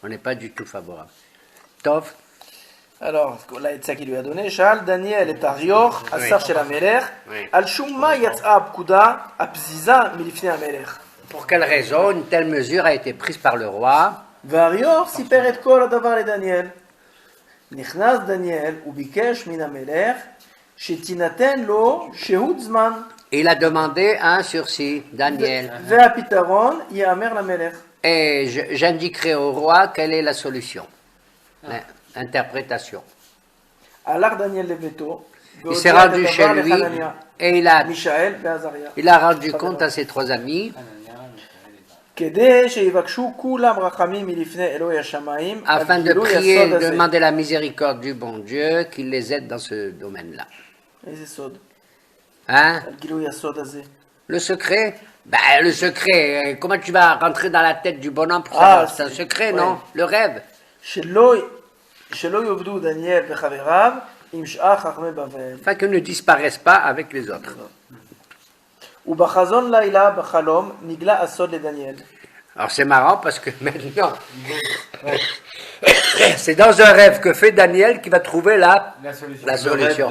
On n'est pas du tout favorable. Tov. Alors, l'Aïtza qui lui a donné, Shal, Daniel et Arior, Assar Shel Amelech, Al Shumma Yatsa Apkuda, Apziza, Milifne Amelech. Pour quelle raison une telle mesure a été prise par le roi? Varior, Siper et Kol Adavar et Daniel. Nichnas Daniel, Ubikesh Min Amelech, Shetinaten Lo, Shehud Zman. Il a demandé un sursis, Daniel. Vea Pitaron, Yamer l'Amelech. Et j'indiquerai au roi quelle est la solution. Interprétation. Il s'est rendu chez lui et il a rendu compte à ses trois amis כדי שיבקשו כולם רחמים מלפני אלוהי השמיים, על Afin de גילוי prier, הסוד de הזה. demander la miséricorde du bon Dieu, qu'il les aide dans ce domaine-là. איזה סוד? Hein? על גילוי הסוד הזה. Le secret? Ben, le secret, comment tu vas rentrer dans la tête du bonhomme pour Ah, savoir? C'est un c'est- secret, ouais. non? Le rêve. שלא יאבדו דניאל וחבריו עם שאר חכמי בבל. Afin qu'ils ne disparaissent pas avec les autres. ובחזון לילה בחלום נגלה הסוד לדניאל. Alors c'est marrant parce que maintenant, c'est dans un rêve que fait Daniel qui va trouver la solution.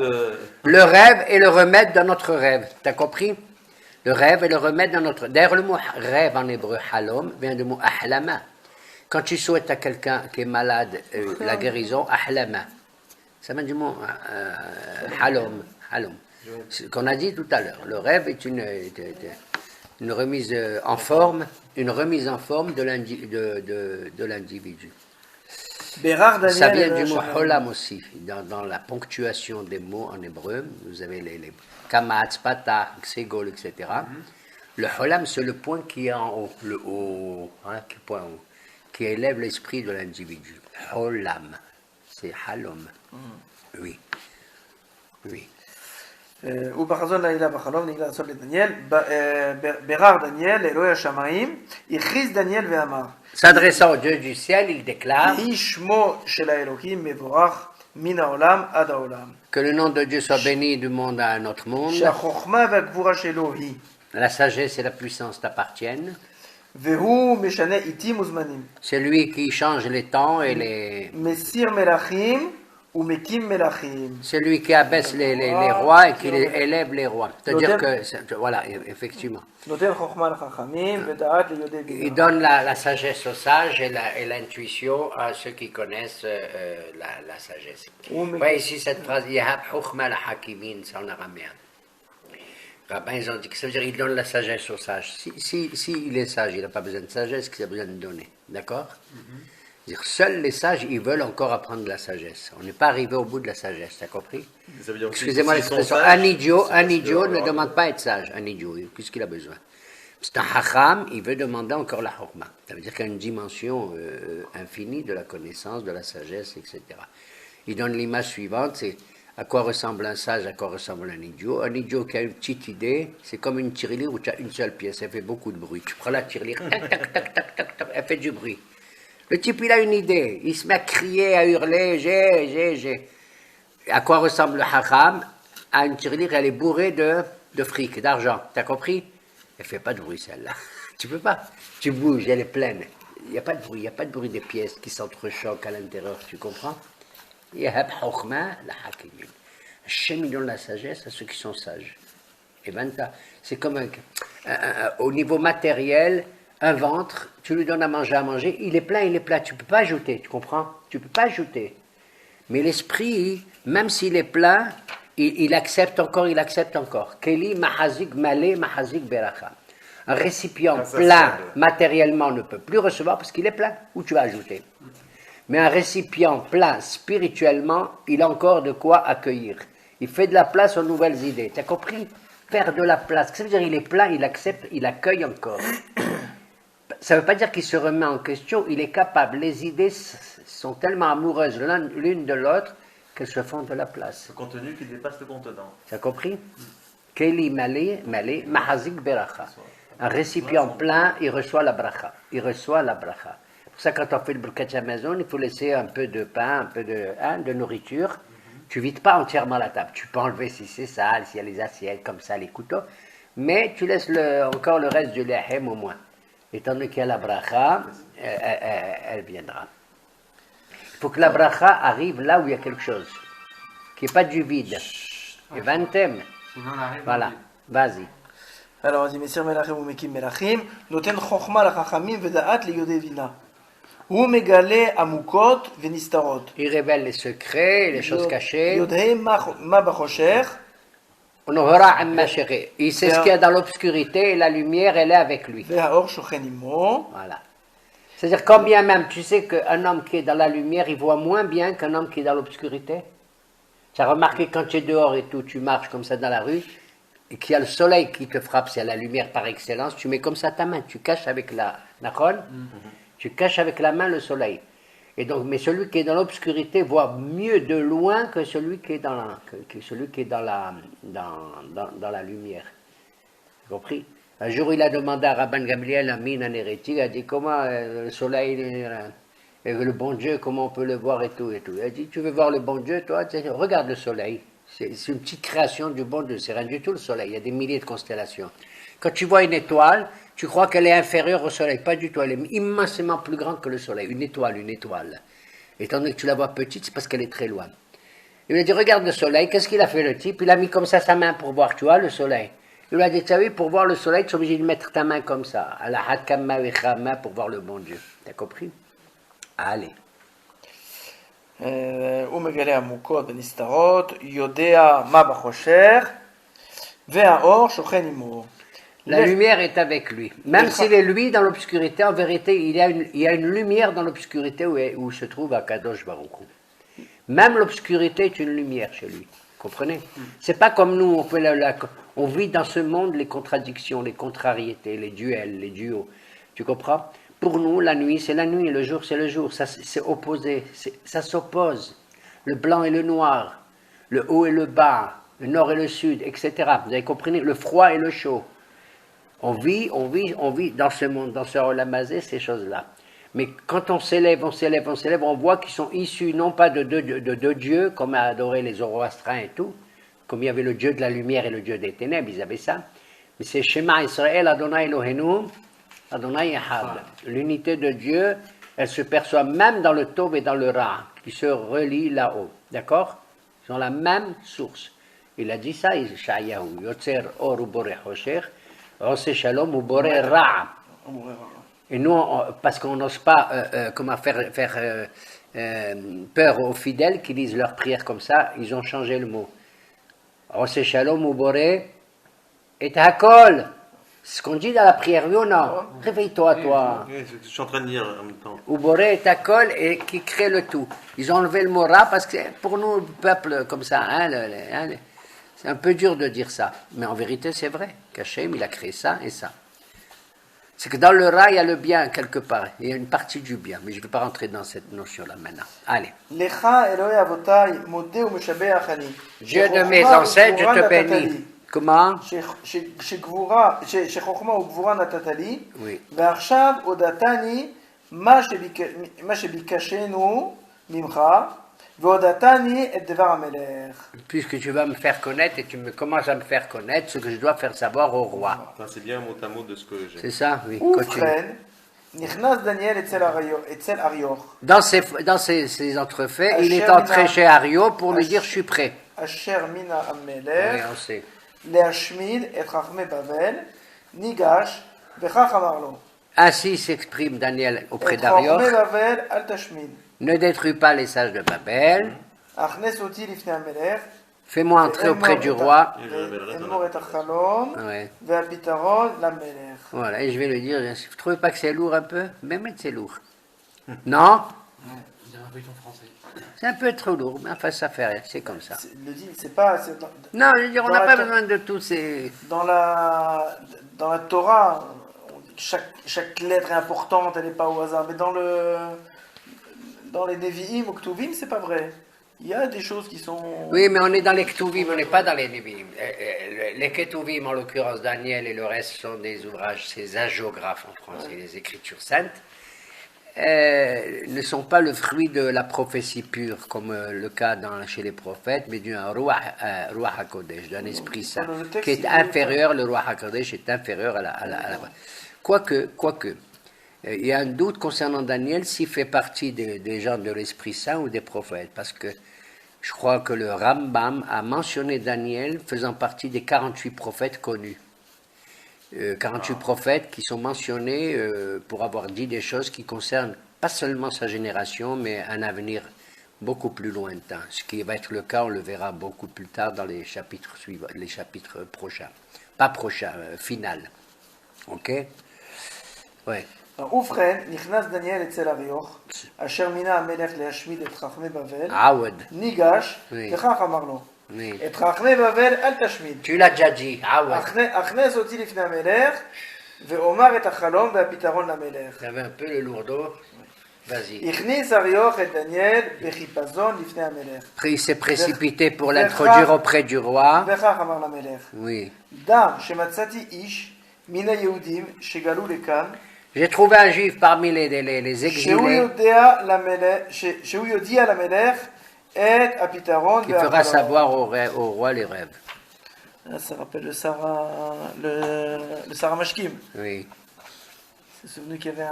Le rêve et le remède dans notre rêve. T'as compris? Le rêve et le remède dans notre... D'ailleurs, le mot rêve en hébreu, halom, vient du mot ahlama. Quand tu souhaites à quelqu'un qui est malade la guérison, ahlama. Ça vient du mot halom. C'est ce qu'on a dit tout à l'heure. Le rêve est une remise en forme, de l'individu. Ça vient du mot holam aussi, dans la ponctuation des mots en hébreu. Vous avez les kamatz, patah, ksegol, etc. Le holam, c'est le point qui est en haut, le haut, hein, qui élève l'esprit de l'individu. Holam, c'est halom. Oui. ובחזון לילה בחלום נגלה הסוד לדניאל, בירר דניאל לאלוהי השמיים, הכריז דניאל ואמר, S'adressant au Dieu du ciel, il déclare יהי שמו של האלוהים מבורך מן העולם עד העולם. que le nom de Dieu soit béni du monde à un autre monde. שהחוכמה והגבורה שלו היא, La sagesse et la puissance t'appartiennent. והוא משנה עיתים וזמנים. C'est lui qui change les temps et les... מסיר מלכים ומקים מלכים. C'est lui qui abaisse les rois et qui élève les rois. C'est-à-dire que... Voilà, effectivement. נותן חוכמה לחכמים ודעת ליודעי Il בינה. donne la sagesse aux sages et l'intuition à ceux qui connaissent la sagesse. Ouais, ici, cette phrase, Yahab Chokhma la Hakimin, c'est en araméen. Rabbins, ils ont dit que ça veut dire qu'il donne la sagesse aux sages. Si il est sage, il n'a pas besoin de sagesse, qu'il a besoin de donner. D'accord? C'est-à-dire, seuls les sages, ils veulent encore apprendre la sagesse. On n'est pas arrivé au bout de la sagesse, t'as compris? Ça veut dire aussi Excusez-moi que s'ils sont l'expression, sages, un idiot ne demande pas à être sage. Un idiot, qu'est-ce qu'il a besoin? C'est un hacham, il veut demander encore la chokma. Ça veut dire qu'il y a une dimension infinie de la connaissance, de la sagesse, etc. Il donne l'image suivante, c'est à quoi ressemble un sage, à quoi ressemble un idiot. Un idiot qui a une petite idée, c'est comme une tirelire où tu as une seule pièce, elle fait beaucoup de bruit. Tu prends la tirelire, tac, tac, tac, tac, tac, tac, elle fait du bruit. Le type, il a une idée, il se met à crier, à hurler, j'ai. À quoi ressemble le hacham? À une tirelire, elle est bourrée de fric, d'argent. T'as compris? Elle fait pas de bruit, celle-là. Tu peux pas. Tu bouges, elle est pleine. Il n'y a pas de bruit, il n'y a pas de bruit des pièces qui s'entrechoquent à l'intérieur, tu comprends? Yahab Chokhma la Hakimin. Hachem, il donne la sagesse à ceux qui sont sages. Et c'est comme au niveau matériel, un ventre, tu lui donnes à manger, il est plein, tu ne peux pas ajouter, tu comprends? Tu ne peux pas ajouter. Mais l'esprit, même s'il est plein, il accepte encore. Keli mahazik malé mahazik beracha. Un récipient plein matériellement ne peut plus recevoir parce qu'il est plein. Où tu vas ajouter? Mais un récipient plein spirituellement, il a encore de quoi accueillir. Il fait de la place aux nouvelles idées. Tu as compris? Faire de la place. Ça veut dire il est plein, il accepte, il accueille encore. Ça ne veut pas dire qu'il se remet en question, il est capable. Les idées sont tellement amoureuses l'une de l'autre qu'elles se font de la place. Le contenu qui dépasse le contenant. Tu as compris? Keli malé, mahazik beracha. Un récipient plein, il reçoit la bracha. C'est pour ça quand on fait le briquet à la maison, il faut laisser un peu de pain, un peu de nourriture. Tu vides pas entièrement la table. Tu peux enlever si c'est sale, s'il y a les assiettes comme ça, les couteaux. Mais tu laisses encore le reste du lehem au moins. Étant donné qu'il y a la bracha, elle viendra. Il faut que la bracha arrive là où il y a quelque chose, qu'il n'y ait pas du vide. Et 20 thèmes. Voilà, vas-y. Alors on dit מסיר מלכים ומקים מלכים, נותן חוכמה לחכמים ודעת ליודעי בינה. הוא מגלה עמוקות ונסתרות. Il révèle les secrets, les choses cachées. יודעים מה בחושך. On aura un machéré. Il sait ce qu'il y a dans l'obscurité et la lumière, elle est avec lui. והאור שוכן עמו. Voilà. C'est-à-dire, combien même, tu sais qu'un homme qui est dans la lumière, il voit moins bien qu'un homme qui est dans l'obscurité? Tu as remarqué quand tu es dehors et tout, tu marches comme ça dans la rue, et qu'il y a le soleil qui te frappe, c'est la lumière par excellence, tu mets comme ça ta main, tu caches avec D'accord? Tu caches avec la main le soleil. Et donc, mais celui qui est dans l'obscurité voit mieux de loin que celui qui est dans la, dans la lumière. Tu as compris? Un jour, il a demandé à Rabban Gamliel, un mine, un hérétique, il a dit comment le soleil, et le bon Dieu, comment on peut le voir et tout et tout. Il a dit, tu veux voir le bon Dieu, toi? Regarde le soleil. C'est une petite création du bon Dieu, c'est rien du tout le soleil, il y a des milliers de constellations. Quand tu vois une étoile, tu crois qu'elle est inférieure au soleil, pas du tout, elle est immensément plus grande que le soleil, une étoile. Étant donné que tu la vois petite, c'est parce qu'elle est très loin. Il lui a dit, regarde le soleil, qu'est-ce qu'il a fait le type? Il a mis comme ça sa main pour voir, tu vois, le soleil. Il lui a dit, tu sais, pour voir le soleil, tu es obligé de mettre ta main comme ça, à la hakama vechama pour voir le bon Dieu. T'as compris? Allez. הוא מגלה עמוקות ונסתרות, יודע מה בחושך, והאור שוכן עמו. La lumière est avec lui. Même s'il est lui dans l'obscurité, en vérité, il y a une lumière dans l'obscurité où se trouve Akadosh Baruch Hu. Même l'obscurité est une lumière chez lui. Comprenez? C'est pas comme nous, on vit dans ce monde les contradictions, les contrariétés, les duels, les duos. Tu comprends? Pour nous, la nuit, c'est la nuit, le jour, c'est le jour. Ça, c'est opposé, ça s'oppose. Le blanc et le noir, le haut et le bas, le nord et le sud, etc. Vous avez compris? Le froid et le chaud. On vit dans ce monde, dans ce Olamazé, ces choses-là. Mais quand on s'élève, on voit qu'ils sont issus non pas de deux dieux, comme a adoré les Zoroastriens et tout, comme il y avait le dieu de la lumière et le dieu des ténèbres, ils avaient ça. Mais c'est Shema Israël, Adonai Eloheinu, Adonai Echad. L'unité de Dieu, elle se perçoit même dans le Tov et dans le Ra, qui se relient là-haut. D'accord? Ils ont la même source. Il a dit ça, Ishayahu, Yotzer Or Uboreh Hosher, Ose Shalom Uboreh Ra. Et nous, parce qu'on n'ose pas comment faire peur aux fidèles qui lisent leurs prières comme ça, ils ont changé le mot. Ose Shalom Uboreh et Hakol. C'est ce qu'on dit dans la prière, oui ou non? Réveille-toi, toi. Je suis en train de lire en même temps. Uboreh et Hakol, et qui crée le tout. Ils ont enlevé le mot Ra parce que pour nous, le peuple comme ça, c'est un peu dur de dire ça. Mais en vérité, c'est vrai qu'Hachem, il a créé ça et ça. C'est que dans le Ra, il y a le bien quelque part. Il y a une partie du bien. Mais je ne vais pas rentrer dans cette notion-là maintenant. Allez. Dieu de mes ancêtres, je te bénis. Comment? שחוכמה וגבורה נתת לי, Oui. ועכשיו הודעתני מה שביקשנו ממך, והודעתני את דבר המלך. Puisque tu vas me faire connaître et tu commences à me faire connaître ce que je dois faire savoir au roi. Enfin, c'est bien mot à mot de ce que j'ai. C'est ça, oui. Continue. ובכן, נכנס דניאל אצל אריוך. Dans ces entrefaits, il est entré chez Ario pour lui dire je suis prêt. אשר מן Oui, המלך. on sait. להשמיד את חכמי בבל, ניגש, וכך אמר לו. Ainsi s'exprime Daniel auprès את d'Arioch. חכמי בבל אל תשמיד. Ne détruis pas les sages de Babel. הכנס אותי לפני המלך. Fais-moi entrer auprès du roi. ואמור את החלום, Ouais. והפתרון למלך. Voilà, et je vais lui dire, vous ne trouvez pas que c'est lourd un peu? Même c'est lourd. Non? C'est un feuilleton français. C'est un peu trop lourd, mais enfin ça fait rien, c'est comme ça. Le dit, c'est pas... Non, je veux dire, on Dans n'a la pas to- besoin de tous ces... Dans la Torah, chaque lettre est importante, elle n'est pas au hasard. Mais dans les Nevi'im ou Ktuvim, c'est pas vrai. Il y a des choses qui sont... Oui, mais on est dans les Ketuvim, on n'est pas dans les Nevi'im. Les Ketuvim, en l'occurrence Daniel et le reste, sont des ouvrages, ces hagiographes en français, les Écritures saintes, ne sont pas le fruit de la prophétie pure, comme le cas chez les prophètes, mais d'un Ruach HaKodesh, d'un Esprit Saint, qui est inférieur, le Ruach HaKodesh est inférieur à la... Quoique, il y a un doute concernant Daniel s'il fait partie des gens de l'Esprit Saint ou des prophètes, parce que je crois que le Rambam a mentionné Daniel faisant partie des 48 prophètes connus. 48 prophètes qui sont mentionnés pour avoir dit des choses qui concernent pas seulement sa génération, mais un avenir beaucoup plus lointain. Ce qui va être le cas, on le verra beaucoup plus tard dans les chapitres suivants, les chapitres prochains. Pas prochains, final. Ok? Ouais. ובכן, נכנס דניאל אצל אריוך, אשר מינה המלך להשמיד את חכמי בבל, Awad. ניגש, Oui. וכך אמר לו, Oui. את חכמי בבל אל תשמיד. Tu l'as déjà dit, Awad. הכנס אותי לפני המלך, ואומר את החלום והפתרון למלך. J'avais un peu le lourdeau. Vas-y. הכניס אריוך את דניאל בחיפזון לפני המלך. Après, il s'est précipité pour l'introduire auprès du roi. וכך אמר למלך, Oui. דע שמצאתי איש מן היהודים שגלו לכאן, J'ai trouvé un juif parmi les שהוא exilés יודיע למלך את הפתרון qui fera והחלום. savoir au roi les rêves. Ça rappelle le Sarah Mashkim. Oui, C'est souvenu qu'il y avait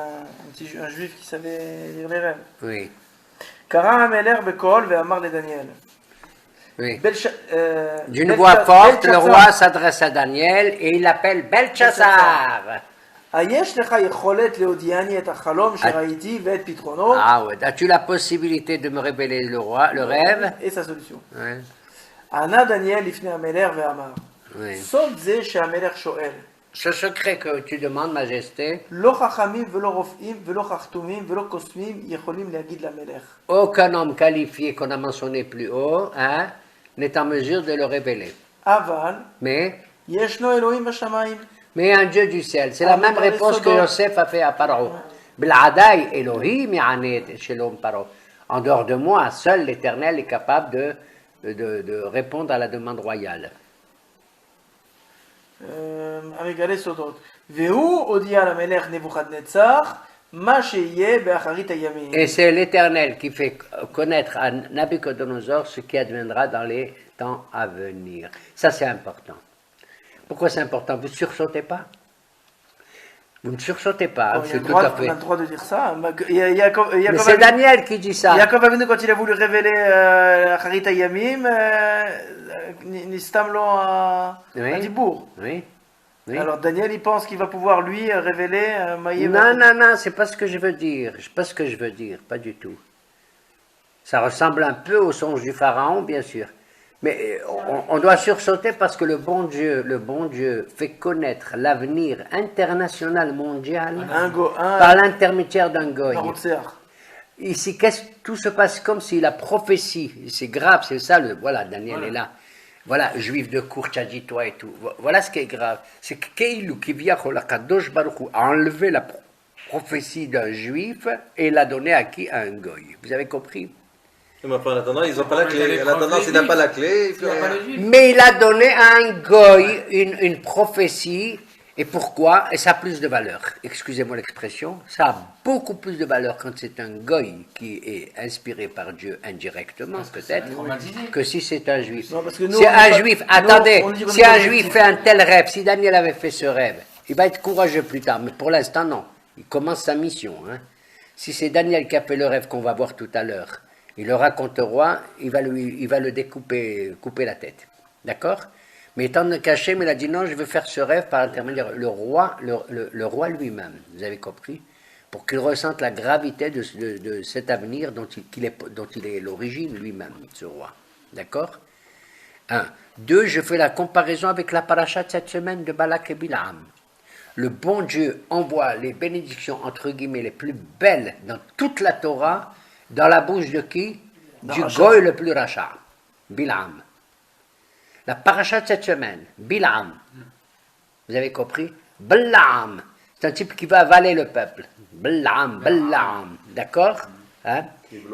un juif qui savait lire les rêves. oui, קרא המלך בקול ואמר לדניאל. oui. בלש- D'une בלש- voix forte, le בלשאצר, roi s'adresse à Daniel et il l'appelle Belchassar. היש לך יכולת להודיעני את החלום שראיתי ואת פתרונו? Ah ouais, as-tu la possibilité de me révéler le rêve? Et sa solution. Ouais, ענה דניאל לפני המלך ואמר, oui. סוד זה שהמלך שואל, Ce secret que tu demandes, Majesté, לא חכמים ולא רופאים ולא חכתומים ולא קוסמים יכולים להגיד למלך. aucun homme qualifié qu'on a mentionné plus haut hein, n'est en mesure de le révéler. אבל Mais ישנו אלוהים בשמיים. un Dieu du ciel, c'est la même réponse que Yosef a fait à Paro. Bladai Elohim Yanet Shalom Paro. En dehors de moi, seul l'Éternel est capable de répondre à la demande royale. המגלה סודות. והוא הודיע למלך נבוכדנצר מה שיהיה באחרית הימים. Et c'est l'Éternel qui fait connaître à Nabucodonosor ce qui adviendra dans les temps à venir. Ça, c'est important. Pourquoi c'est important? Vous ne sursautez pas? Vous ne sursautez pas, Bon, c'est on tout à a fait. le droit de dire ça. Mais c'est Daniel qui dit ça. Yaakov Avinu, quand il a voulu révéler Acharit Hayamim, Nistam lo à Dibour. Oui. Oui. Alors Daniel, il pense qu'il va pouvoir lui révéler Maïe. Non, c'est pas ce que je veux dire. C'est pas ce que je veux dire, pas du tout. Ça ressemble un peu au songe du pharaon, bien sûr. Mais on doit sursauter parce que le bon Dieu fait connaître l'avenir international mondial par l'intermédiaire d'un goy. Ici, tout se passe comme si la prophétie, c'est grave, c'est ça, voilà, Daniel est là. Voilà, juif de cour, tu as dit toi et tout. Voilà ce qui est grave. C'est que Keilu qui vient Kadosh Baruch Hu a enlevé la prophétie d'un juif et l'a donnée à qui? À un goy. Vous avez compris? Mais en attendant, ils n'ont pas la clé. En attendant, s'il n'a pas la clé, mais il a donné à un goy une prophétie. Et pourquoi? Et ça a plus de valeur. Excusez-moi l'expression. Ça a beaucoup plus de valeur quand c'est un goy qui est inspiré par Dieu indirectement, peut-être, que si c'est un juif. Non, si un juif, attendez, si un juif fait un tel rêve, si Daniel avait fait ce rêve, il va être courageux plus tard. Mais pour l'instant, non. Il commence sa mission. Hein. Si c'est Daniel qui a fait le rêve qu'on va voir tout à l'heure, il le raconte au roi, il va le couper la tête. D'accord? Mais étant caché, mais il a dit non, je veux faire ce rêve par l'intermédiaire le roi lui-même. Vous avez compris? Pour qu'il ressente la gravité de cet avenir dont il est l'origine lui-même, ce roi. D'accord? 1. 2. Je fais la comparaison avec la paracha de cette semaine de Balak et Bilam. Le bon Dieu envoie les bénédictions, entre guillemets, les plus belles dans toute la Torah, dans la bouche de qui? Du goy le plus rachat, Bilam. La paracha de cette semaine, Bilam. Vous avez compris? Balaam. C'est un type qui va avaler le peuple. Balaam. D'accord? Hein?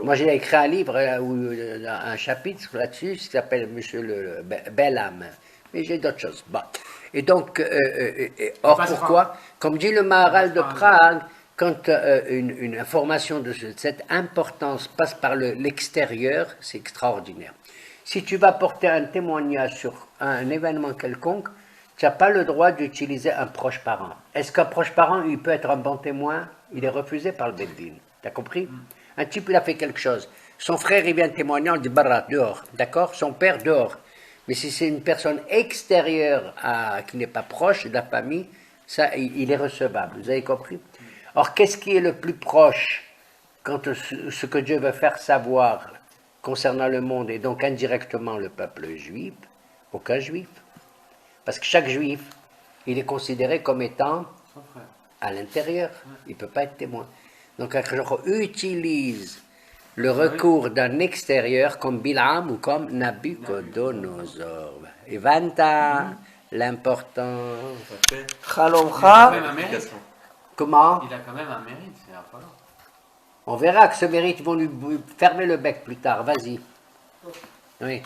Moi, j'ai écrit un livre, un chapitre là-dessus, qui s'appelle Monsieur le Balaam. Mais j'ai d'autres choses. Bon. Et donc, or pourquoi? Comme dit le Maharal de Prague, quand une information de cette importance passe par l'extérieur, c'est extraordinaire. Si tu vas porter un témoignage sur un événement quelconque, tu n'as pas le droit d'utiliser un proche parent. Est-ce qu'un proche parent, il peut être un bon témoin? Il est refusé par le Beddin. Tu as compris? Un type, il a fait quelque chose. Son frère, il vient témoigner, on dit barra, dehors. D'accord? Son père, dehors. Mais si c'est une personne extérieure qui n'est pas proche de la famille, ça, il est recevable. Vous avez compris? Or, qu'est-ce qui est le plus proche quand ce que Dieu veut faire savoir concernant le monde et donc indirectement le peuple juif? Aucun juif. Parce que chaque juif, il est considéré comme étant à l'intérieur. Il ne peut pas être témoin. Donc, on utilise le recours d'un extérieur comme Bilam ou comme Nabucodonosor. Et Vanta, L'important. Après, Chalomcha, Même un mérite. application. Comment? Il a quand même un mérite, c'est Apollo. On verra que ce mérite, ils vont lui fermer le bec plus tard. Vas-y. Oui.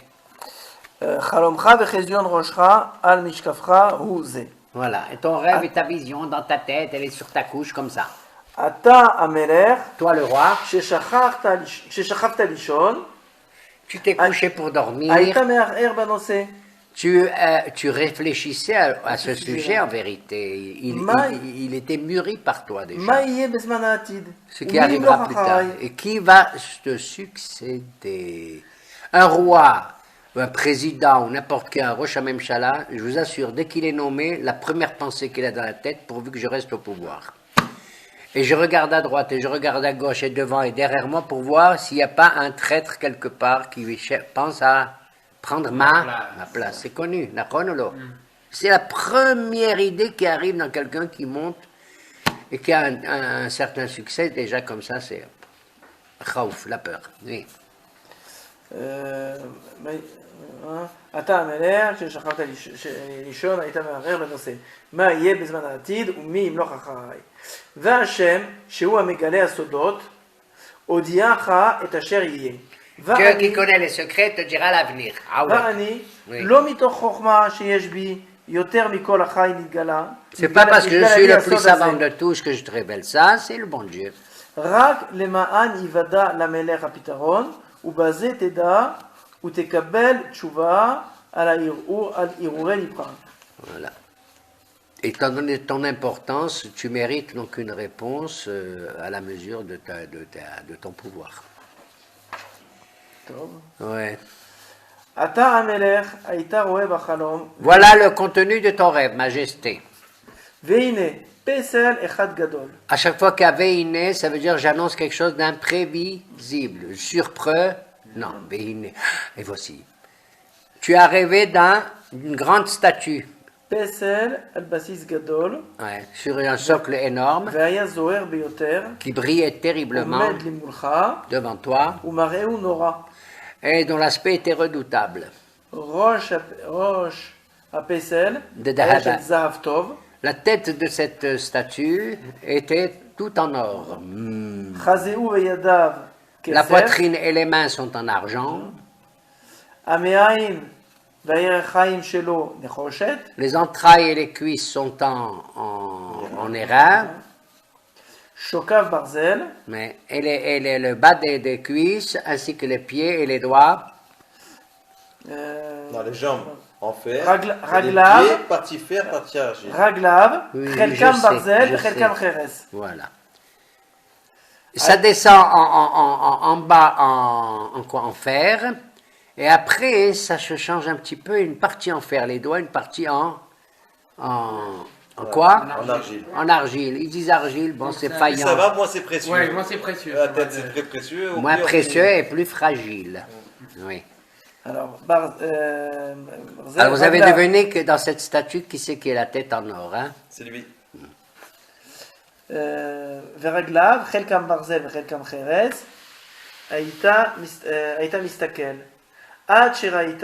Chalomcha vechezion roshcha al mishkafcha hu ze. Voilà. Et ton rêve et ta vision dans ta tête, elle est sur ta couche comme ça. Ata amelech, Toi, le roi, sheshachavta lishon, tu t'es couché pour dormir. היית מערער בנושא. Tu réfléchissais à ce sujet en vérité. Ma- Il était mûri par toi déjà. מה יהיה בזמן העתיד? Ce qui ומי arrivera ימלוך plus tard. אחריי? Et qui va te succéder? Un roi, ou un président, ou n'importe quel, un Rosh Hamemshala, je vous assure, dès qu'il est nommé, la première pensée qu'il a dans la tête, pourvu que je reste au pouvoir. Et je regarde à droite, et je regarde à gauche, et devant, et derrière moi, pour voir s'il n'y a pas un traître quelque part qui pense à prendre ma place. C'est connu, la chronologie. C'est la première idée qui arrive dans quelqu'un qui monte et qui a un certain succès. Déjà comme ça, c'est khaouf, la peur. Oui. אתה המלך ששכבת לישון היית מערער בנושא מה יהיה בזמן העתיד ומי ימלוך אחריי והשם שהוא המגלה הסודות הודיעך את אשר יהיה Dieu qui connaît les secrets te dira l'avenir. Ah ouais. ואני Oui. לא מתוך חוכמה שיש בי יותר מכל החי נתגלה C'est pas parce que je suis le plus הסוד savant הזה. de tous que je te révèle ça, c'est le bon Dieu. רק למען יוודע למלך הפתרון ובזה תדע ותקבל תשובה על ערעורי לבך. Voilà. Étant donné ton importance, tu mérites donc une réponse à la mesure de ton pouvoir. טוב. Ouais. אתה המלך היית רואה בחלום Voilà le contenu de ton rêve, majesté. והנה פסל אחד גדול. À chaque fois qu'il y a Veine, ça veut dire j'annonce quelque chose d'imprévisible, surprenant. Veine. Et voici. Tu as rêvé d'une grande statue, פסל על בסיס גדול ouais, sur un socle énorme, והיה זוהר ביותר qui brillait terriblement עומד למולך devant toi, ומראהו נורא. et dont l'aspect était redoutable. ראש הפסל De היה דהבה. של זהב טוב, La tête de cette statue était tout en or. חזהו וידיו La כסף, poitrine et les mains sont en argent. המעיים והירכיים שלו נחושת, Les entrailles et les cuisses sont en airain. שוקיו ברזל, Mais le bas des cuisses, ainsi que les pieds et les doigts, Non, les jambes en fer. רגליו, Les pieds, partie fer, partie argile. רגליו, Oui, חלקם je sais, ברזל je וחלקם sais. חרס. voilà. Ça descend en bas en fer, et après ça se change un petit peu, une partie en fer les doigts, une partie en quoi? En argile. En argile. Ils disent argile, bon c'est Plus faillant. ça va, moins c'est précieux. Ouais, moi c'est précieux. La tête, c'est très précieux. Au Moins cœur, précieux et plus fragile. Oui. Alors, ברזל, Alors vous avez רגליו, deviné que dans cette statue, qui c'est qui est la tête en or, hein? C'est lui. ורגליו, חלקם ברזל וחלקם חרס, היית מסתכל, עד שראית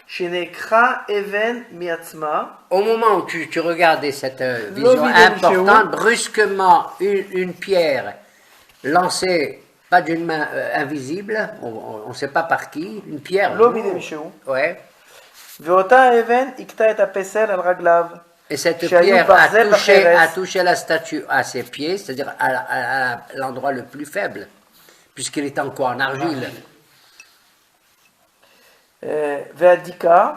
שנעקחה אבן מעצמה, Au moment où tu regardais cette vision importante, brusquement, une pierre lancée, pas d'une main invisible, on ne sait pas par qui, une pierre. לא בידי מישהו, Ouais. ואותה האבן הכתה את הפסל על רגליו, Et cette שהיו pierre ברזל a וחרס, touché la statue à ses pieds, c'est-à-dire à l'endroit le plus faible, puisqu'il est en quoi? En argile. והדיקה,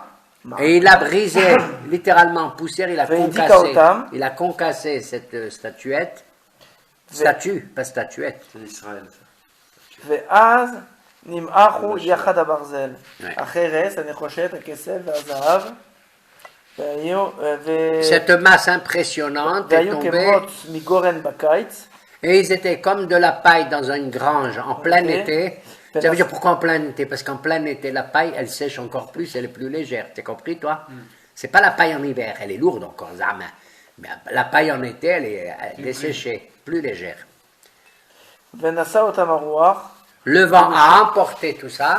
Et il a brisé, littéralement en poussière, il a concassé cette statuette. Statue, pas statuette. C'est d'Israël, ça. ואז נמעכו יחד הברזל, החרס, הנחושת, הכסף והזהב, Cette masse impressionnante est והיו tombée, כמות מגורן בקיץ, et ils étaient comme de la paille dans une grange en plein Ok. été. Ça veut dire pourquoi en plein été? Parce qu'en plein été, la paille, elle sèche encore plus, elle est plus légère. T'as compris, toi? C'est pas la paille en hiver, elle est lourde encore, zama. Mais la paille en été, elle est desséchée, plus légère. ונשא אותם הרוח, Le vent a emporté tout ça,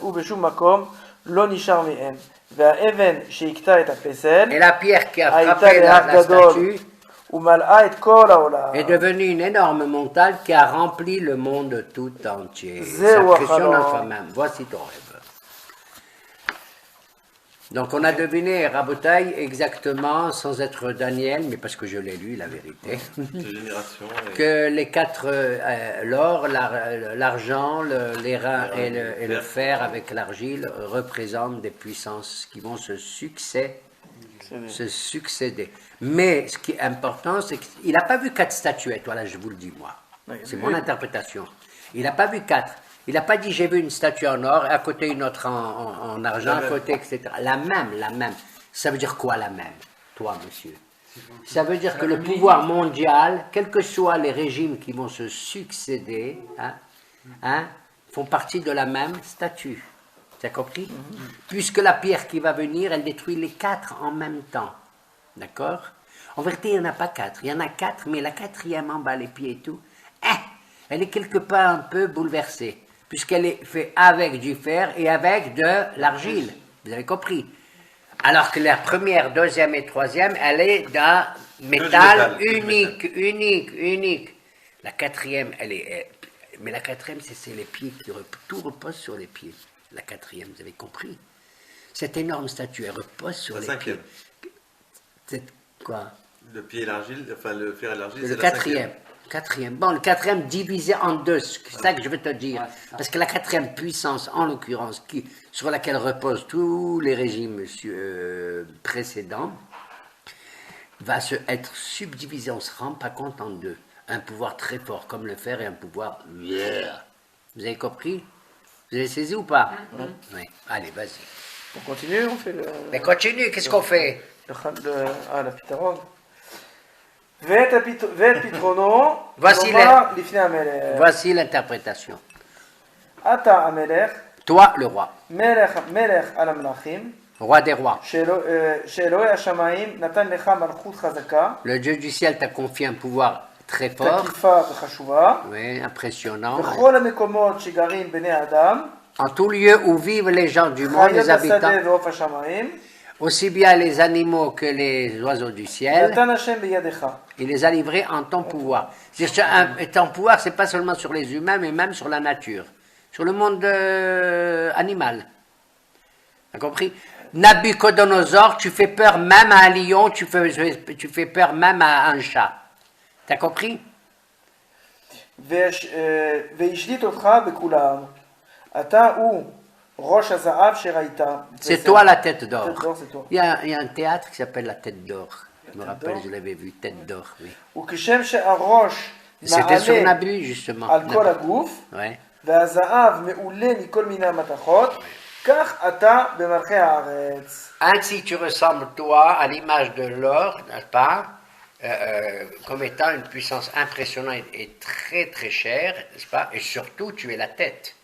ובשום מקום לא נשאר מהם, והאבן שהכתה את הפסל, Et la pierre qui a הייתה frappé להר la גדול, statue ומלאה את כל העולם. est devenue une énorme montagne qui a rempli le monde tout entier. Zéou C'est impressionnant achalom. quand même. Voici ton rêve. Donc on a deviné Rabotaï exactement, sans être Daniel, mais parce que je l'ai lu, la vérité, de génération. que les quatre, l'or, l'argent, l'airain et le fer avec l'argile représentent des puissances qui vont se succéder. Mais ce qui est important, c'est qu'il n'a pas vu 4 statuettes, voilà, je vous le dis moi. C'est mon interprétation. Il n'a pas vu 4. Il n'a pas dit j'ai vu une statue en or, et à côté une autre en argent, à côté, etc. La même. Ça veut dire quoi la même, toi, monsieur? Ça veut dire que le pouvoir mondial, quels que soient les régimes qui vont se succéder, font partie de la même statue. Tu as compris? Puisque la pierre qui va venir, elle détruit les 4 en même temps. D'accord? En vérité, il n'y en a pas 4. Il y en a 4, mais la 4e en bas, les pieds et tout, elle est quelque part un peu bouleversée, puisqu'elle est faite avec du fer et avec de l'argile. Vous avez compris? Alors que la première, 2e et 3e, elle est d'un métal unique. La 4e, elle est... Mais la 4e, c'est les pieds, tout repose sur les pieds. La 4e, vous avez compris? Cette énorme statue, elle repose sur les pieds. C'est quoi? Le pied et l'argile, enfin le fer et l'argile, c'est le la 4e. 4e. Bon, le 4e divisé en 2, c'est ça que je veux te dire. Parce que la 4e puissance, en l'occurrence, sur laquelle reposent tous les régimes précédents, va être subdivisé, on ne se rend pas compte, en 2. Un pouvoir très fort comme le fer et un pouvoir... Vous avez compris? Vous avez saisi ou pas? Oui. Allez, vas-y. On continue, on fait le... Mais continue, qu'est-ce qu'on fait? לפתרון. ואת פתרונו, נאמר לפני המלך. Voici l'interprétation. אתה המלך, Toi, le roi, מלך על המלכים, roi des rois. שאלוהי השמיים נתן לך מלכות חזקה, Le Dieu du ciel t'a confié un pouvoir très fort, תקיפה וחשובה, oui, impressionnant. בכל המקומות שגרים בני האדם, En tout lieu où vivent les gens du monde, חיות les habitants, השדה ועוף השמיים, aussi bien les animaux que les oiseaux du ciel, נתן השם בידך. il les a livrés en ton pouvoir. C'est-à-dire, ton pouvoir, c'est pas seulement sur les humains, mais même sur la nature, sur le monde animal. T'as compris? Nabucodonosor, tu fais peur même à un lion, tu fais peur même à un chat. T'as compris? והשליט אותך בכולם. אתה הוא ראש הזהב שראית. C'est toi la tête d'or. Tête d'or, c'est toi. Il y a un théâtre qui s'appelle la tête d'or. Je me rappelle, je l'avais vu, tête d'or, oui. וכשם שהראש C'était sur נעלה Nabu, justement. על כל הגוף, Ouais. והזהב מעולה מכל מיני המתכות, כך אתה במלכי הארץ. Ainsi, tu ressembles, toi, à l'image de l'or, n'est-ce pas, comme étant une puissance impressionnante et très très chère, n'est-ce pas, et surtout, tu es la tête.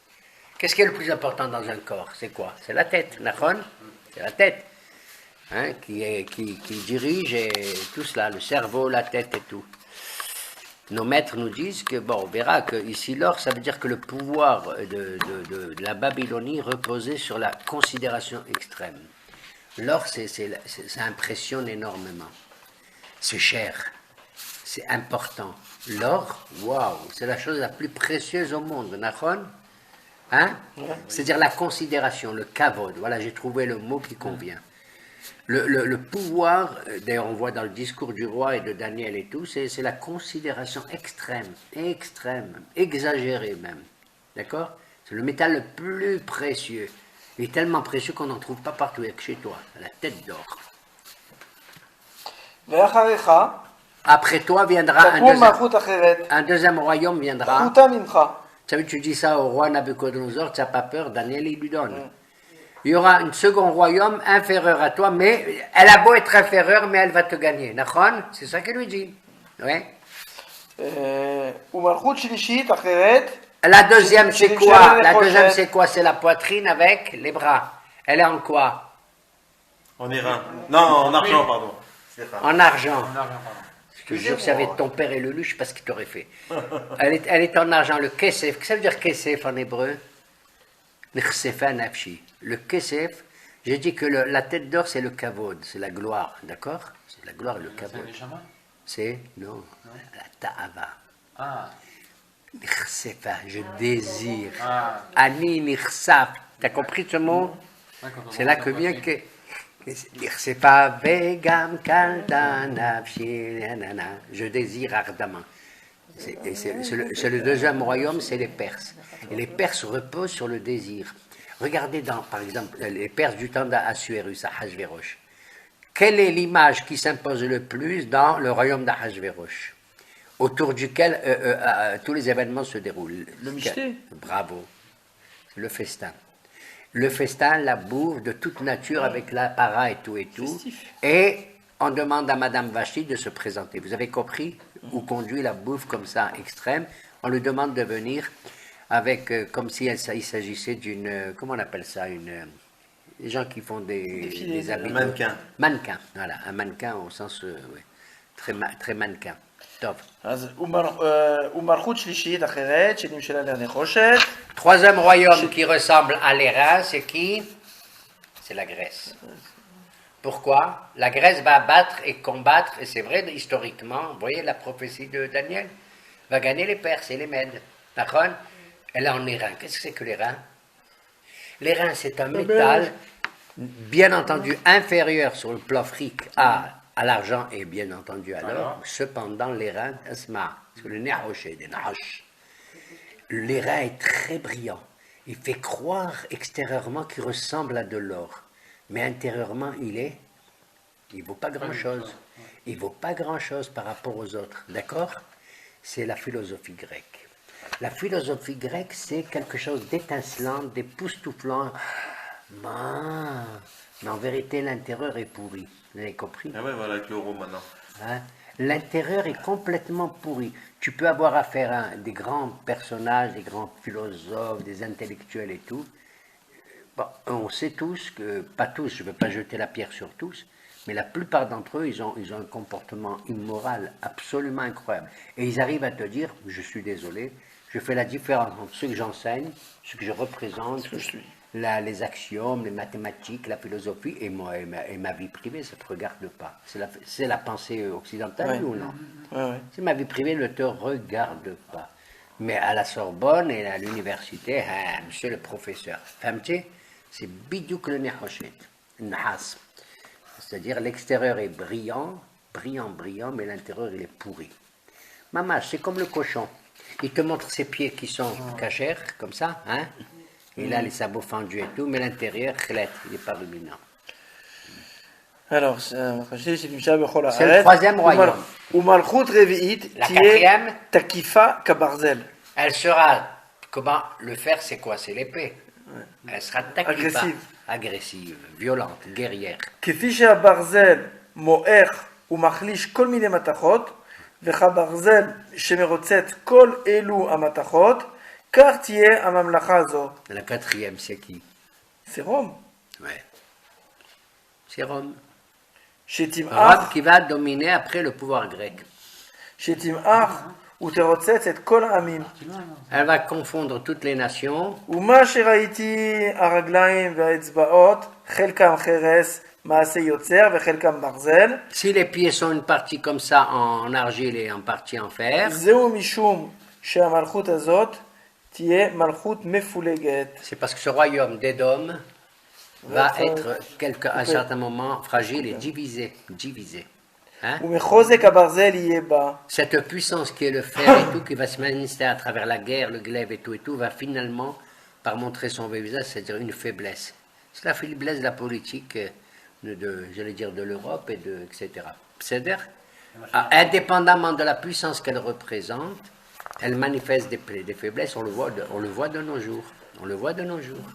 Qu'est-ce qui est le plus important dans un corps? C'est quoi? C'est la tête, Nahon? C'est la tête, hein, qui dirige et tout cela, le cerveau, la tête et tout. Nos maîtres nous disent que, bon, on verra que ici l'or, ça veut dire que le pouvoir de la Babylonie reposait sur la considération extrême. L'or, ça impressionne énormément. C'est cher, c'est important. L'or, waouh, c'est la chose la plus précieuse au monde, Nahon? Hein? C'est-à-dire la considération, le kavod. Voilà, j'ai trouvé le mot qui convient. Le pouvoir, d'ailleurs on voit dans le discours du roi et de Daniel et tout, c'est la considération extrême, exagérée même. D'accord? C'est le métal le plus précieux. Il est tellement précieux qu'on n'en trouve pas partout, avec chez toi, la tête d'or. ואחריך, Après toi viendra תקום מלכות אחרת, un deuxième royaume viendra. פחותה ממך. Tu sais, tu dis ça au roi Nabucodonosor, tu n'as pas peur, Daniel il lui donne. Il y aura un second royaume inférieur à toi, mais elle a beau être inférieure, mais elle va te gagner. Nachon? C'est ça qu'il lui dit. Oui. ומלכות שלישית אחרת, La deuxième, c'est C'est quoi? une La prochaine. deuxième, c'est quoi? C'est la poitrine avec les bras. Elle est en quoi? En airain. Non, en argent, pardon. En argent. En argent, pardon. Je te jure, si avait ton père et le lu, je sais pas ce qu'il t'aurait fait. Elle est en argent. Le kesef, qu'est-ce que ça veut dire kesef en hébreu? Le kesef, J'ai dit que la tête d'or, c'est le kavod, c'est la gloire, d'accord? C'est la gloire et le C'est un kavod. Neshama? C'est, non, la ta'ava. Ah. Nirsefa, je désire. Ah. Ani nirsaf. T'as compris ce mot? Ouais, quand on C'est là commence que à vient passer. que. Nirsefa vegam kalta nafshi nanana. Je désire ardemment. C'est le deuxième royaume, c'est les Perses. Et les Perses reposent sur le désir. Regardez par exemple, les Perses du temps d'Assuérus, à Hachvérosh. Quelle est l'image qui s'impose le plus dans le royaume d'Ahasvérosh, autour duquel tous les événements se déroulent? Le michté. Bravo. Le festin. Le festin, la bouffe de toute nature avec l'apparat et tout et tout. Festif. Et on demande à Madame Vachti de se présenter. Vous avez compris où conduit la bouffe comme ça extrême? On lui demande de venir avec, comme si il s'agissait d'une, comment on appelle ça, les gens qui font des habits. Un mannequin. Mannequin, voilà, un mannequin au sens, ouais, très mannequin. Top. אז ומלכות שלישית אחרת שנמשלה לנחושת. Troisième royaume qui ressemble à l'Iran, c'est qui? C'est la Grèce. Pourquoi? La Grèce va battre et combattre, et c'est vrai historiquement, vous voyez la prophétie de Daniel, va gagner les Perses et les Mèdes. D'accord? Elle est en Iran. Qu'est-ce que c'est que l'Iran? L'Iran, c'est un métal, bien entendu, inférieur sur le plan fric à l'argent et bien entendu à l'or. Cependant, l'Iran, asma, parce que le néhoché, des nahash, l'Iran est très brillant. Il fait croire extérieurement qu'il ressemble à de l'or. Mais intérieurement, il vaut pas grand-chose. Il vaut pas grand-chose par rapport aux autres. D'accord? C'est la philosophie grecque. La philosophie grecque, c'est quelque chose d'étincelant, d'époustouflant. Mais en vérité, l'intérieur est pourri. Vous avez compris? Ah ouais, voilà, avec l'euro maintenant. Hein? L'intérieur est complètement pourri. Tu peux avoir affaire à des grands personnages, des grands philosophes, des intellectuels et tout. Bon, on sait tous que, pas tous, je ne veux pas jeter la pierre sur tous, mais la plupart d'entre eux, ils ont un comportement immoral absolument incroyable. Et ils arrivent à te dire, je suis désolé, je fais la différence entre ce que j'enseigne, ce que je représente, Ce que je suis. les axiomes, les mathématiques, la philosophie, et ma vie privée, ça ne te regarde pas. C'est la pensée occidentale, Ouais. ou non? Ouais, ouais. C'est ma vie privée ne te regarde pas. Mais à la Sorbonne et à l'université, monsieur le professeur, famti, c'est bidouk le nehoshet, nahas. C'est-à-dire l'extérieur est brillant, mais l'intérieur il est pourri. Maman, c'est comme le cochon. Il te montre ses pieds qui sont cachers, comme ça, hein? Il a les sabots fendus et tout, mais l'intérieur, khlet, il n'est pas ruminant. Alors, שנמשלה בכל C'est le הארץ. troisième royaume. ומלכות רביעית La תהיה quatrième, תקיפה כברזל. elle sera, comment le faire, c'est quoi? C'est l'épée. Elle sera taquifa, Agressive. agressive, violente, guerrière. כפי שהברזל מועך ומחליש כל מיני מתכות, וכברזל שמרוצץ כל אלו המתכות, כך תהיה הממלכה הזו. La quatrième, c'est qui? C'est Rome. Ouais. C'est Rome. Rome שתמעך, qui va dominer après le pouvoir grec. שתמעך ותרוצץ את כל העמים. Elle va confondre toutes les nations. ומה שראיתי הרגליים והאצבעות, חלקם חרס, מעשה יוצר וחלקם ברזל, Si les pieds sont une partie comme ça en argile et en partie en fer, זהו משום שהמלכות הזאת תהיה מלכות מפולגת. c'est parce que ce royaume d'Édom va être à un certain moment fragile et divisé. Hein? ומחוזק הברזל יהיה בה. Cette puissance qui est le fer et tout, qui va se manifester à travers la guerre, le glaive et tout, va finalement par montrer son vrai visage, c'est-à-dire une faiblesse. C'est la faiblesse de la politique, j'allais dire, de l'Europe et etc. C'est-à-dire, indépendamment de la puissance qu'elle représente, elle manifeste des faiblesses, on le voit de nos jours. On le voit de nos jours.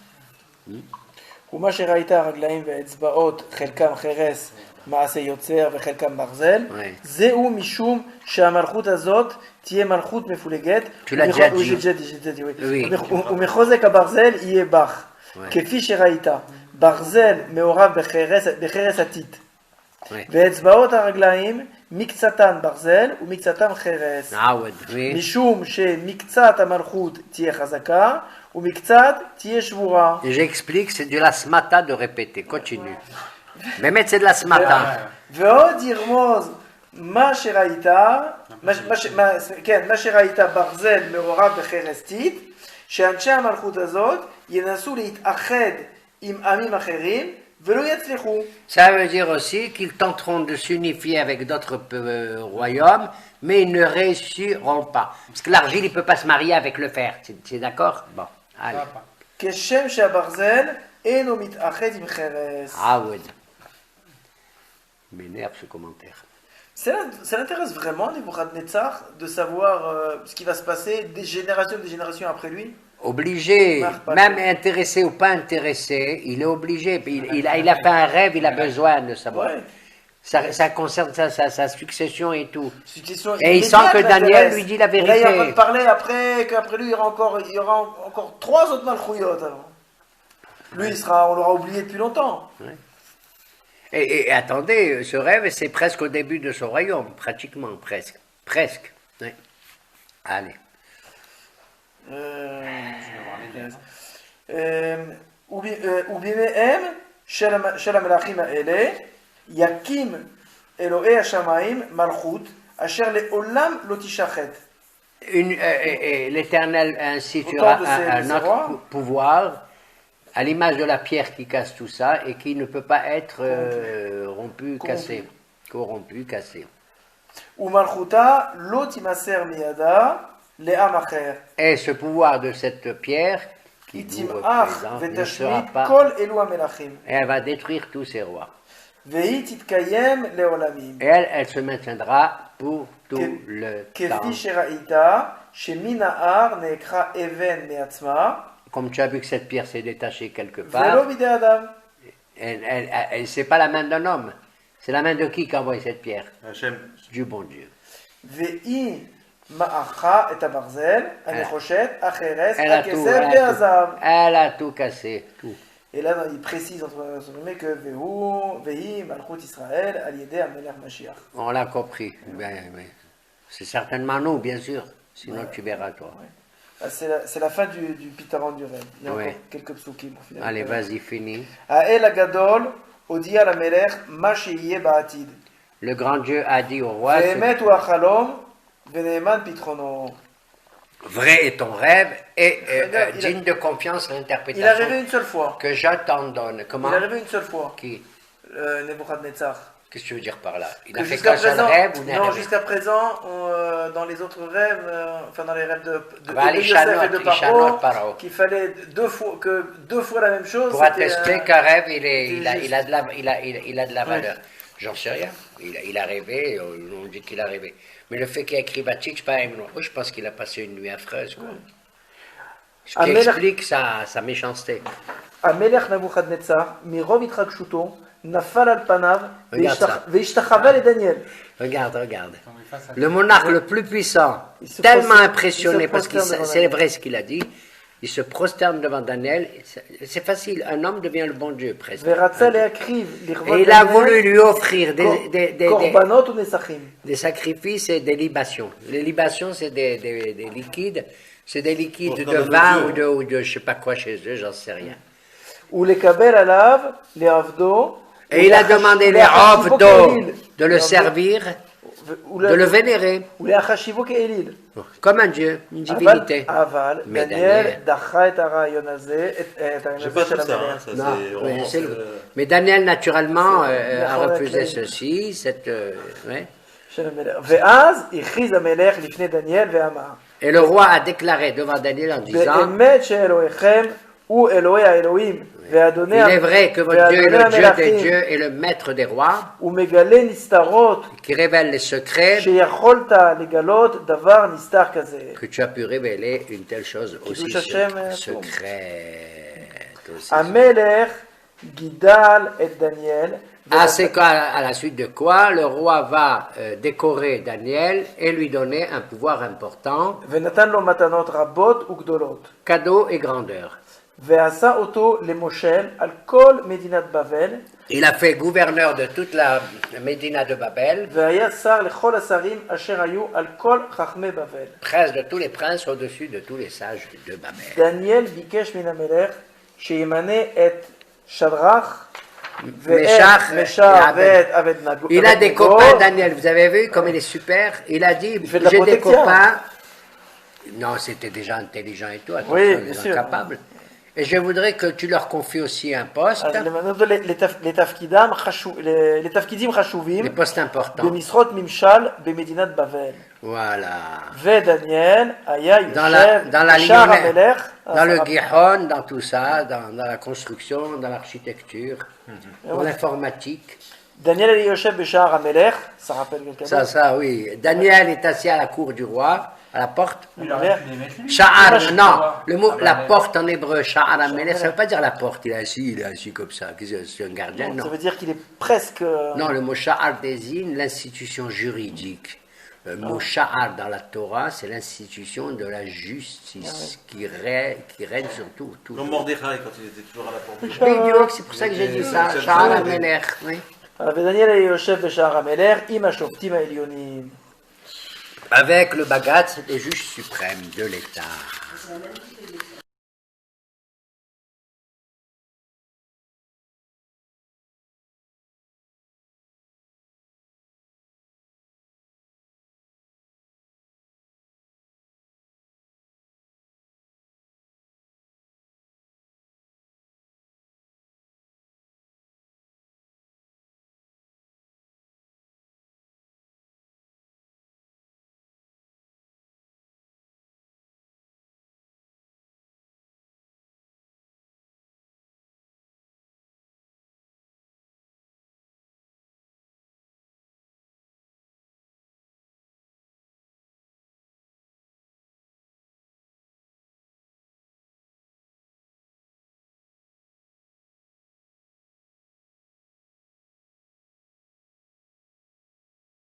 ומה שראית הרגליים והאצבעות, חלקם חרס, מעשה יוצר וחלקם ברזל, Ouais. זהו משום שהמלכות הזאת תהיה מלכות מפולגת. Tu l'as déjà dit. j'ai dit, oui. Oui. ומחוזק הברזל יהיה בך, Ouais. כפי שראית, ברזל מעורב בחרס עתית. Ouais. ואצבעות הרגליים מקצתן ברזל ומקצתן חרס. Ah ouais, oui. משום שמקצת המלכות תהיה חזקה ומקצת תהיה שבורה. Et j'explique, c'est de la smata de répéter. Continue. Mais mettre, c'est de la smata. ועוד ירמוז מה שראית, כן, מה שראית ברזל מעורב בחרסתית, שאנשי המלכות הזאת ינסו להתאחד עם עמים אחרים ולא יצליחו. Ça veut dire aussi qu'ils tenteront de s'unifier avec d'autres royaumes, mais ils ne réussiront pas. Parce que l'argile, il ne peut pas se marier avec le fer. C'est d'accord? Bon, allez. כשם שהברזל אינו מתאחד עם חרס. Ah oui. M'énerve ce commentaire. Ça l'intéresse vraiment, Nebuchadnezzar, de savoir ce qui va se passer des générations après lui? Obligé, même intéressé ou pas intéressé, il est obligé. Il a fait un rêve, il a besoin de savoir. Ouais. Ça concerne sa succession et tout. Succession Et il sent que Daniel lui dit la vérité. Là, il est en train de parler qu'après lui, il y aura encore 3 autres malchouyot avant. Lui, on l'aura oublié depuis longtemps. Ouais. Et attendez, ce rêve, c'est presque au début de son royaume, pratiquement, presque. Presque. Ouais. Allez. ובימיהם של המלאכים האלה יקים אלוהי השמיים מלכות אשר לעולם לא תשחט. L'Éternel instituera un autre pouvoir à l'image de la pierre qui casse tout ça et qui ne peut pas être rompu, cassé. Corrompu, cassé. ומלכותה לא תימסר מידה לעם אחר. Et ce pouvoir de cette pierre qui היא vous תמעך représente ne sera ותשמיד pas... כל אלו המלכים. Et elle va détruire tous ces rois. והיא תתקיים לעולמים. Et elle se maintiendra pour tout le temps. כפי שראית שמן ההר נעקרה אבן מעצמה. Comme tu as vu que cette pierre s'est détachée quelque part, ולא בידי אדם. c'est pas la main d'un homme. C'est la main de qui a envoyé cette pierre? Hachem. Du bon Dieu. והיא מעכה את הברזל, הנחושת, החרס, Elle a tout, הכסף והזהב. elle a tout cassé, tout. Et là, il précise entre guillemets que Vehi Malchut Israël al yedei Amelech Mashiach. On l'a compris. C'est certainement nous, bien sûr. Sinon, tu verras, toi. Ouais. C'est la fin du pitaron du rêve. Il y a encore quelques psukim pour finir. Allez, vas-y, finis. Ha'el Agadol Odia Lamelech Ma Sheyeh Ba'atid. Le grand Dieu a dit au roi, Ve'emet hu hachalom ve'ne'eman pitrono. vrai est ton rêve et digne de confiance Il est l'interprétation arrivé une seule fois. que je t'en donne. Comment? Il est arrivé une seule fois. Qui? Nebuchadnezzar. Qu'est-ce que tu veux dire par là? Il a Que fait jusqu'à qu'un seul présent, rêve ou non, jusqu'à présent, dans les autres rêves, enfin dans les rêves de Yosef et de Paro, qu'il fallait deux fois la même chose. Pour attester qu'un rêve, il a de la valeur. J'en sais rien. Il a rêvé, on dit qu'il a rêvé. Mais le fait qu'il a écrit Batich, je pense qu'il a passé une nuit affreuse. Quoi. Ce qui explique sa méchanceté. המלך נבוכדנצר, מרוב התרגשותו, נפל על פניו והשתחווה לדניאל. Regarde. Le monarque le plus puissant, tellement impressionné, parce que c'est vrai ce qu'il a dit, il se prosterne devant Daniel. C'est facile, un homme devient le bon Dieu presque. Et il a voulu lui offrir des sacrifices et des libations. Les libations, c'est des liquides. C'est des liquides de vin ou de je sais pas quoi chez eux, j'en sais rien. Et il a demandé les Avdo de le servir, de le vénérer, comme un dieu, une divinité. Mais Daniel, mais Daniel naturellement a refusé ceci, Et le roi a déclaré devant Daniel en disant, il est vrai que votre Dieu est le Dieu des dieux et le maître des rois, qui révèle les secrets, que tu as pu révéler une telle chose aussi secrète. À la suite de quoi, le roi va décorer Daniel et lui donner un pouvoir important, cadeau et grandeur. ועשה אותו למושל על כל מדינת בבל, Il a fait gouverneur de toute la Médina de Babel, והיה שר לכל השרים אשר היו על כל חכמי בבל. prince de tous les princes au-dessus de tous les sages de Babel. דניאל ביקש מן המלך שימנה את שדרך ואת Meshach משח et ואת אבדנגו. Il a des copains, Daniel, vous avez vu comme il est super. Il a dit, fait de la j'ai des protection. copains. Non, c'était déjà intelligent et tout, attention, Oui, ils bien sont sûr. capables. Et je voudrais que tu leur confies aussi un poste, אז למנות אותו לתפקידים חשובים des postes importants. במשרות ממשל במדינת בבל. Voilà. ודניאל היה Dans la יושב בשער lignée, המלך, dans le Gihon, dans tout ça, dans la construction, dans l'architecture, dans l'informatique. דניאל היה יושב בשער המלך, ça rappelle quelqu'un Ça, oui. Daniel est assis à la cour du roi, à la porte. d'autre? Sha'ar, non, le mot, la porte en hébreu, Sha'ar Amelech, ça ne veut pas dire la porte, il est assis comme ça, c'est un gardien, Ça non. veut dire qu'il est presque... Non, le mot Sha'ar désigne l'institution juridique. Le mot Sha'ar dans la Torah, c'est l'institution de la justice qui règne sur tout. Comme Mordechai quand il était toujours à la porte. Bidiouk, c'est pour ça que j'ai dit ça, Sha'ar Amelech, oui. ודניאל היה יושב בשער המלך עם השופטים העליונים. Avec le bagatz des juges suprêmes de l'État.